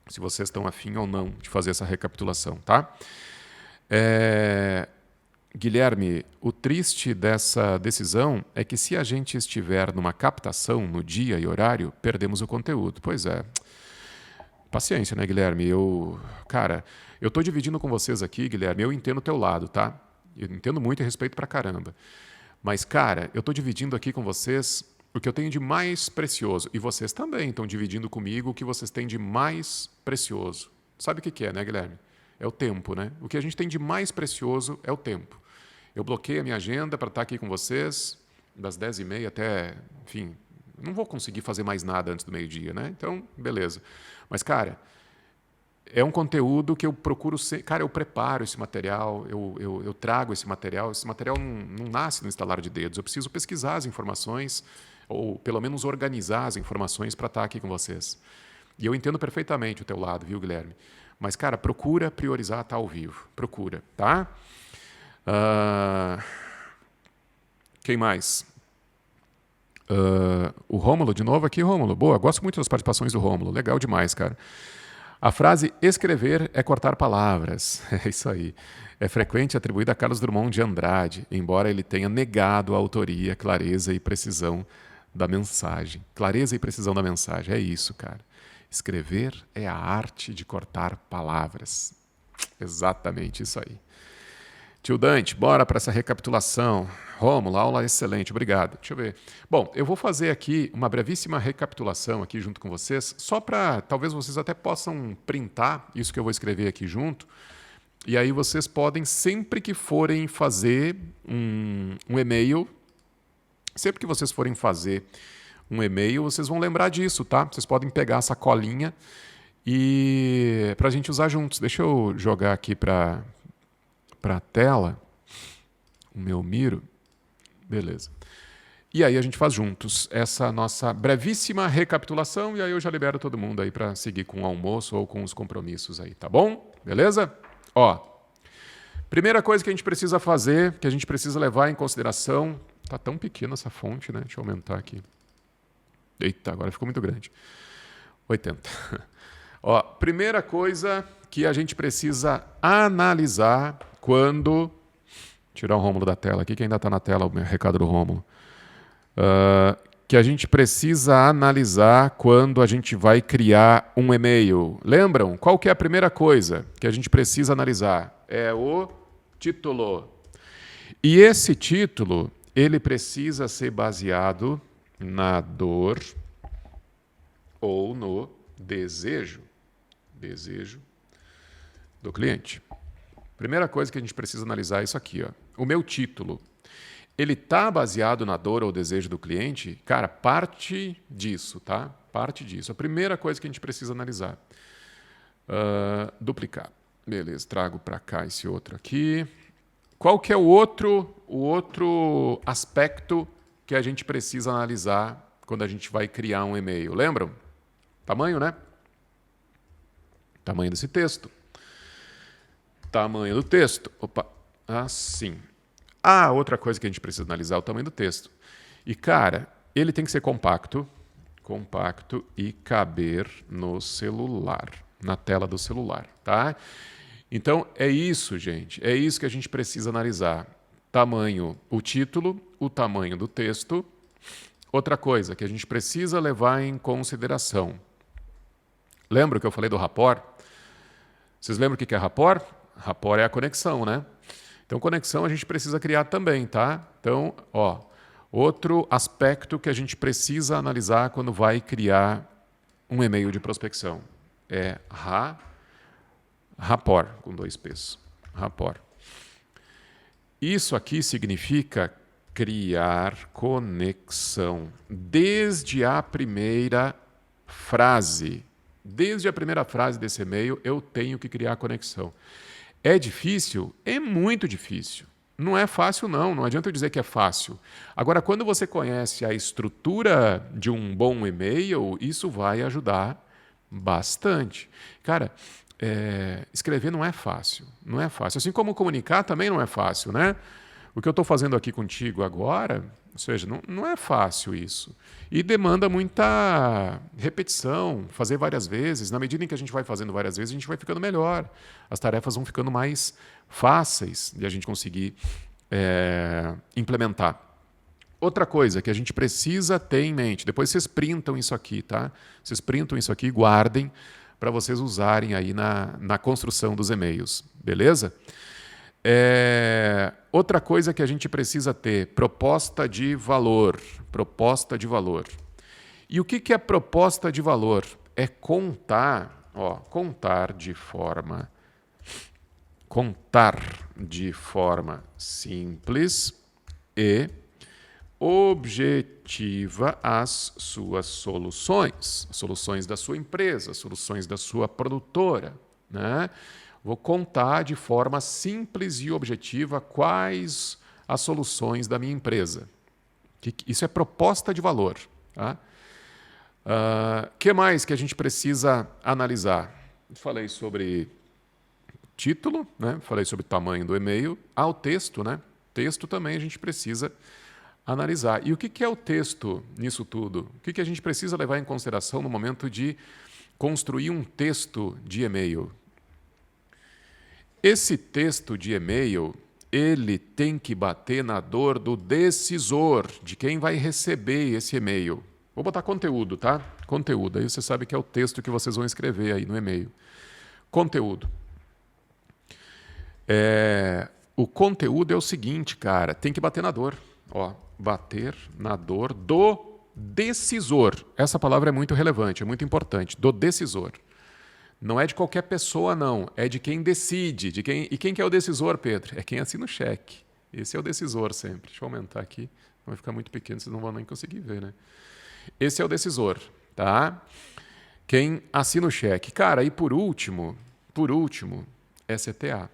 se vocês estão afim ou não de fazer essa recapitulação, tá? Guilherme, o triste dessa decisão é que se a gente estiver numa captação no dia e horário, perdemos o conteúdo. Pois é. Paciência, né, Guilherme? Cara, eu estou dividindo com vocês aqui, Guilherme, eu entendo o teu lado, tá? Eu entendo muito e respeito pra caramba. Mas, cara, eu estou dividindo aqui com vocês o que eu tenho de mais precioso. E vocês também estão dividindo comigo o que vocês têm de mais precioso. Sabe o que é, né, Guilherme? É o tempo, né? O que a gente tem de mais precioso é o tempo. Eu bloqueei a minha agenda para estar aqui com vocês, das 10h30 até, enfim, não vou conseguir fazer mais nada antes do meio-dia, né? Então, beleza. Mas, cara, é um conteúdo que eu procuro ser... Cara, eu preparo esse material, eu trago esse material não nasce no estalar de dedos. Eu preciso pesquisar as informações, ou pelo menos organizar as informações para estar aqui com vocês. E eu entendo perfeitamente o teu lado, viu, Guilherme? Mas, cara, procura priorizar estar ao vivo. Procura, tá? Quem mais? O Rômulo, de novo aqui, Rômulo. Boa, gosto muito das participações do Rômulo. Legal demais, cara. A frase escrever é cortar palavras. É isso aí. É frequente atribuída a Carlos Drummond de Andrade, embora ele tenha negado a autoria, clareza e precisão da mensagem. Clareza e precisão da mensagem. É isso, cara. Escrever é a arte de cortar palavras. Exatamente isso aí. Tio Dante, bora para essa recapitulação. Rômulo, aula excelente, obrigado. Deixa eu ver. Bom, eu vou fazer aqui uma brevíssima recapitulação aqui junto com vocês, só para, talvez vocês até possam printar isso que eu vou escrever aqui junto, e aí vocês podem, sempre que forem fazer um e-mail, sempre que vocês forem fazer um e-mail, vocês vão lembrar disso, tá? Vocês podem pegar essa colinha e para a gente usar juntos. Deixa eu jogar aqui para a tela o meu Miro. Beleza. E aí a gente faz juntos essa nossa brevíssima recapitulação e aí eu já libero todo mundo aí para seguir com o almoço ou com os compromissos aí, tá bom? Beleza? Ó, primeira coisa que a gente precisa fazer, que a gente precisa levar em consideração... Tá tão pequena essa fonte, né? Deixa eu aumentar aqui. Eita, agora ficou muito grande. 80. Ó, primeira coisa que a gente precisa analisar quando... Tirar o Rômulo da tela aqui, que ainda está na tela o meu recado do Rômulo. Que a gente precisa analisar quando a gente vai criar um e-mail. Lembram? Qual que é a primeira coisa que a gente precisa analisar? É o título. E esse título, ele precisa ser baseado na dor ou no desejo do cliente. Primeira coisa que a gente precisa analisar é isso aqui, ó. O meu título, ele está baseado na dor ou desejo do cliente? Cara, parte disso, tá? Parte disso. A primeira coisa que a gente precisa analisar. Duplicar. Beleza, trago para cá esse outro aqui. Qual que é o outro aspecto que a gente precisa analisar quando a gente vai criar um e-mail? Lembram? Tamanho, né? Tamanho desse texto. Tamanho do texto. Opa, assim. Outra coisa que a gente precisa analisar é o tamanho do texto. E, cara, ele tem que ser compacto e caber no celular, na tela do celular, tá? Então, é isso, gente. É isso que a gente precisa analisar. Tamanho, o título, o tamanho do texto. Outra coisa que a gente precisa levar em consideração. Lembra que eu falei do rapport? Vocês lembram o que é rapport? Rapport é a conexão, né? Então, conexão a gente precisa criar também, tá? Então, ó, outro aspecto que a gente precisa analisar quando vai criar um e-mail de prospecção é rapport, com 2 P's. Rapport. Isso aqui significa criar conexão desde a primeira frase. Desde a primeira frase desse e-mail, eu tenho que criar conexão. É difícil? É muito difícil. Não é fácil, não. Não adianta eu dizer que é fácil. Agora, quando você conhece a estrutura de um bom e-mail, isso vai ajudar Bastante. Cara, escrever não é fácil. Não é fácil. Assim como comunicar também não é fácil, né? O que eu estou fazendo aqui contigo agora, ou seja, não é fácil isso. E demanda muita repetição, fazer várias vezes. Na medida em que a gente vai fazendo várias vezes, a gente vai ficando melhor. As tarefas vão ficando mais fáceis de a gente conseguir implementar. Outra coisa que a gente precisa ter em mente, depois vocês printam isso aqui, tá? Vocês printam isso aqui e guardem para vocês usarem aí na construção dos e-mails, beleza? Outra coisa que a gente precisa ter, proposta de valor. Proposta de valor. E o que é proposta de valor? É contar de forma simples e objetiva as suas soluções, as soluções da sua empresa, as soluções da sua produtora, né? Vou contar de forma simples e objetiva quais as soluções da minha empresa. Isso é proposta de valor. Tá? Que mais que a gente precisa analisar? Falei sobre título, né? Falei sobre o tamanho do e-mail. O texto, né? Texto também a gente precisa analisar. E o que é o texto nisso tudo? O que a gente precisa levar em consideração no momento de construir um texto de e-mail? Esse texto de e-mail, ele tem que bater na dor do decisor, de quem vai receber esse e-mail. Vou botar conteúdo, tá? Conteúdo. Aí você sabe que é o texto que vocês vão escrever aí no e-mail. Conteúdo. O conteúdo é o seguinte, cara, tem que bater na dor. Bater na dor do decisor. Essa palavra é muito relevante, é muito importante. Do decisor. Não é de qualquer pessoa, não. É de quem decide. E quem que é o decisor, Pedro? É quem assina o cheque. Esse é o decisor sempre. Deixa eu aumentar aqui. Vai ficar muito pequeno, vocês não vão nem conseguir ver, né? Esse é o decisor, tá? Quem assina o cheque. Cara, e por último, é CTA.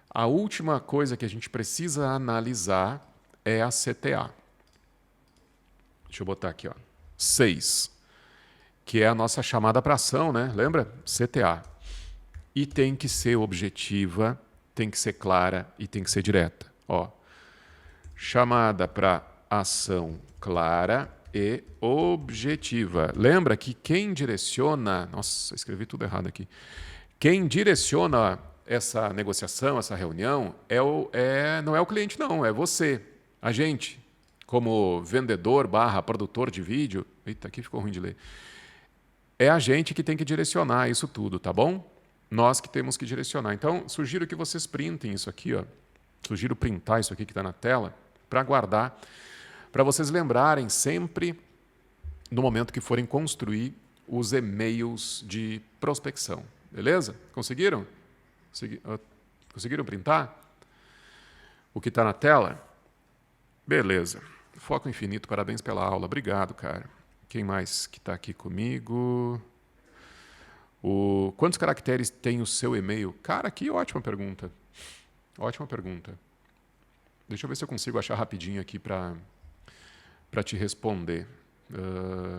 A última coisa que a gente precisa analisar é a CTA. Deixa eu botar aqui, 6. Que é a nossa chamada para ação, né? Lembra? CTA. E tem que ser objetiva, tem que ser clara e tem que ser direta. Chamada para ação clara e objetiva. Lembra que quem direciona... Nossa, escrevi tudo errado aqui. Quem direciona essa negociação, essa reunião, não é o cliente, não. É você, a gente, como vendedor / produtor de vídeo. Eita, aqui ficou ruim de ler. É a gente que tem que direcionar isso tudo, tá bom? Nós que temos que direcionar. Então, sugiro que vocês printem isso aqui, Sugiro printar isso aqui que está na tela para guardar, para vocês lembrarem sempre no momento que forem construir os e-mails de prospecção. Beleza? Conseguiram? Conseguiram printar? O que está na tela? Beleza. Foco infinito, parabéns pela aula. Obrigado, cara. Quem mais que está aqui comigo? Quantos caracteres tem o seu e-mail? Cara, que ótima pergunta. Ótima pergunta. Deixa eu ver se eu consigo achar rapidinho aqui para te responder.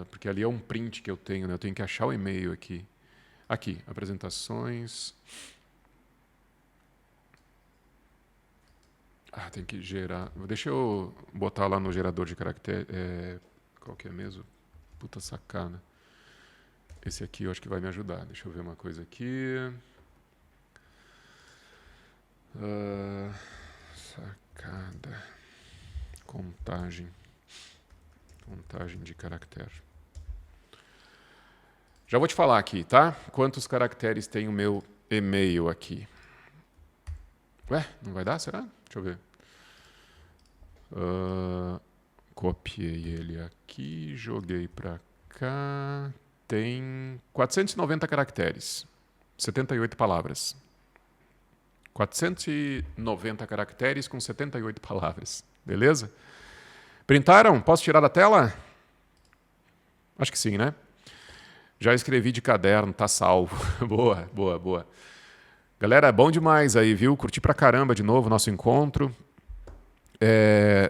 Porque ali é um print que eu tenho, né? Eu tenho que achar o e-mail aqui. Aqui, apresentações. Tem que gerar. Deixa eu botar lá no gerador de caractere. Qual que é mesmo? Puta sacana. Esse aqui eu acho que vai me ajudar. Deixa eu ver uma coisa aqui. Sacada. Contagem de caractere. Já vou te falar aqui, tá? Quantos caracteres tem o meu e-mail aqui? Não vai dar, será? Deixa eu ver. Copiei ele aqui, joguei para cá. Tem 490 caracteres, 78 palavras. 490 caracteres com 78 palavras. Beleza? Printaram? Posso tirar da tela? Acho que sim, né? Já escrevi de caderno, tá salvo. Boa. Galera, bom demais aí, viu? Curti pra caramba de novo o nosso encontro.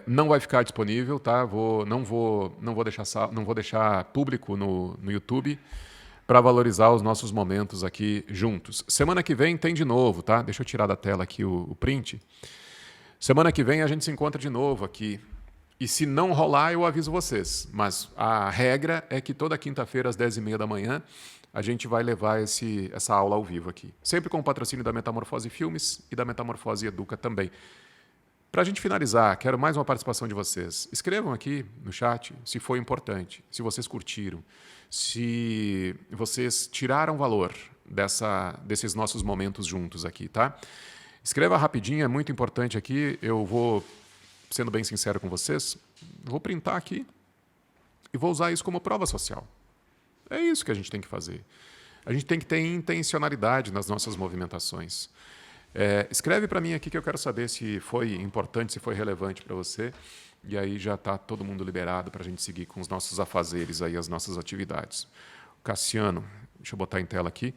Não vai ficar disponível, tá? Não vou deixar público no YouTube para valorizar os nossos momentos aqui juntos. Semana que vem tem de novo, tá? Deixa eu tirar da tela aqui o print. Semana que vem a gente se encontra de novo aqui. E se não rolar, eu aviso vocês. Mas a regra é que toda quinta-feira, às 10h30 da manhã, a gente vai levar essa aula ao vivo aqui. Sempre com o patrocínio da Metamorfose Filmes e da Metamorfose Educa também. Para a gente finalizar, quero mais uma participação de vocês. Escrevam aqui no chat se foi importante, se vocês curtiram, se vocês tiraram valor desses nossos momentos juntos aqui, tá? Escreva rapidinho, é muito importante aqui. Eu vou, sendo bem sincero com vocês, vou printar aqui e vou usar isso como prova social. É isso que a gente tem que fazer. A gente tem que ter intencionalidade nas nossas movimentações. Escreve para mim aqui que eu quero saber se foi importante, se foi relevante para você. E aí já está todo mundo liberado para a gente seguir com os nossos afazeres, aí, as nossas atividades. Cassiano, deixa eu botar em tela aqui.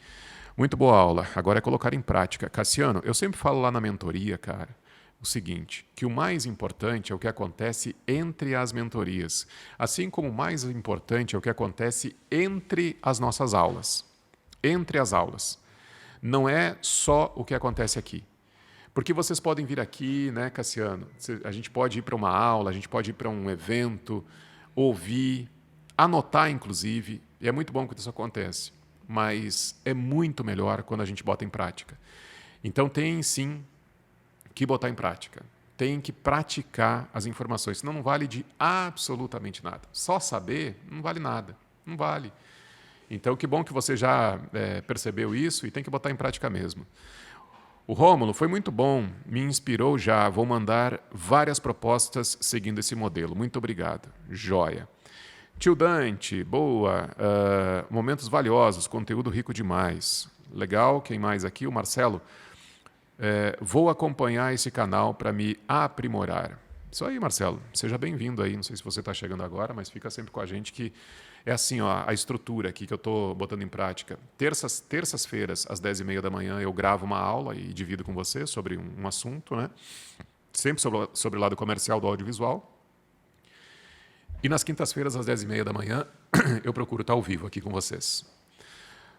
Muito boa aula, agora é colocar em prática. Cassiano, eu sempre falo lá na mentoria, cara, o seguinte, que o mais importante é o que acontece entre as mentorias, assim como o mais importante é o que acontece entre as nossas aulas. Entre as aulas. Não é só o que acontece aqui. Porque vocês podem vir aqui, né, Cassiano? A gente pode ir para uma aula, a gente pode ir para um evento, ouvir, anotar, inclusive, e é muito bom que isso acontece. Mas é muito melhor quando a gente bota em prática. Então tem sim que botar em prática. Tem que praticar as informações, senão não vale de absolutamente nada. Só saber não vale nada, não vale. Então, que bom que você já percebeu isso e tem que botar em prática mesmo. O Rômulo foi muito bom, me inspirou já. Vou mandar várias propostas seguindo esse modelo. Muito obrigado. Joia. Tio Dante, boa. Momentos valiosos, conteúdo rico demais. Legal, quem mais aqui? O Marcelo. Vou acompanhar esse canal para me aprimorar. Isso aí, Marcelo. Seja bem-vindo aí. Não sei se você está chegando agora, mas fica sempre com a gente que é assim, ó, a estrutura aqui que eu estou botando em prática. Terças-feiras, às 10h30 da manhã, eu gravo uma aula e divido com você sobre um assunto, né? Sempre sobre o lado comercial do audiovisual. E nas quintas-feiras, às 10h30 da manhã, eu procuro estar ao vivo aqui com vocês.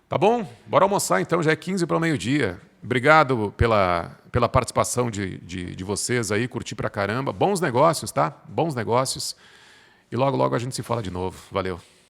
Tá bom? Bora almoçar então, já é 15 para o meio-dia. Obrigado pela participação de vocês aí, curti pra caramba. Bons negócios, tá? Bons negócios. E logo, logo a gente se fala de novo. Valeu.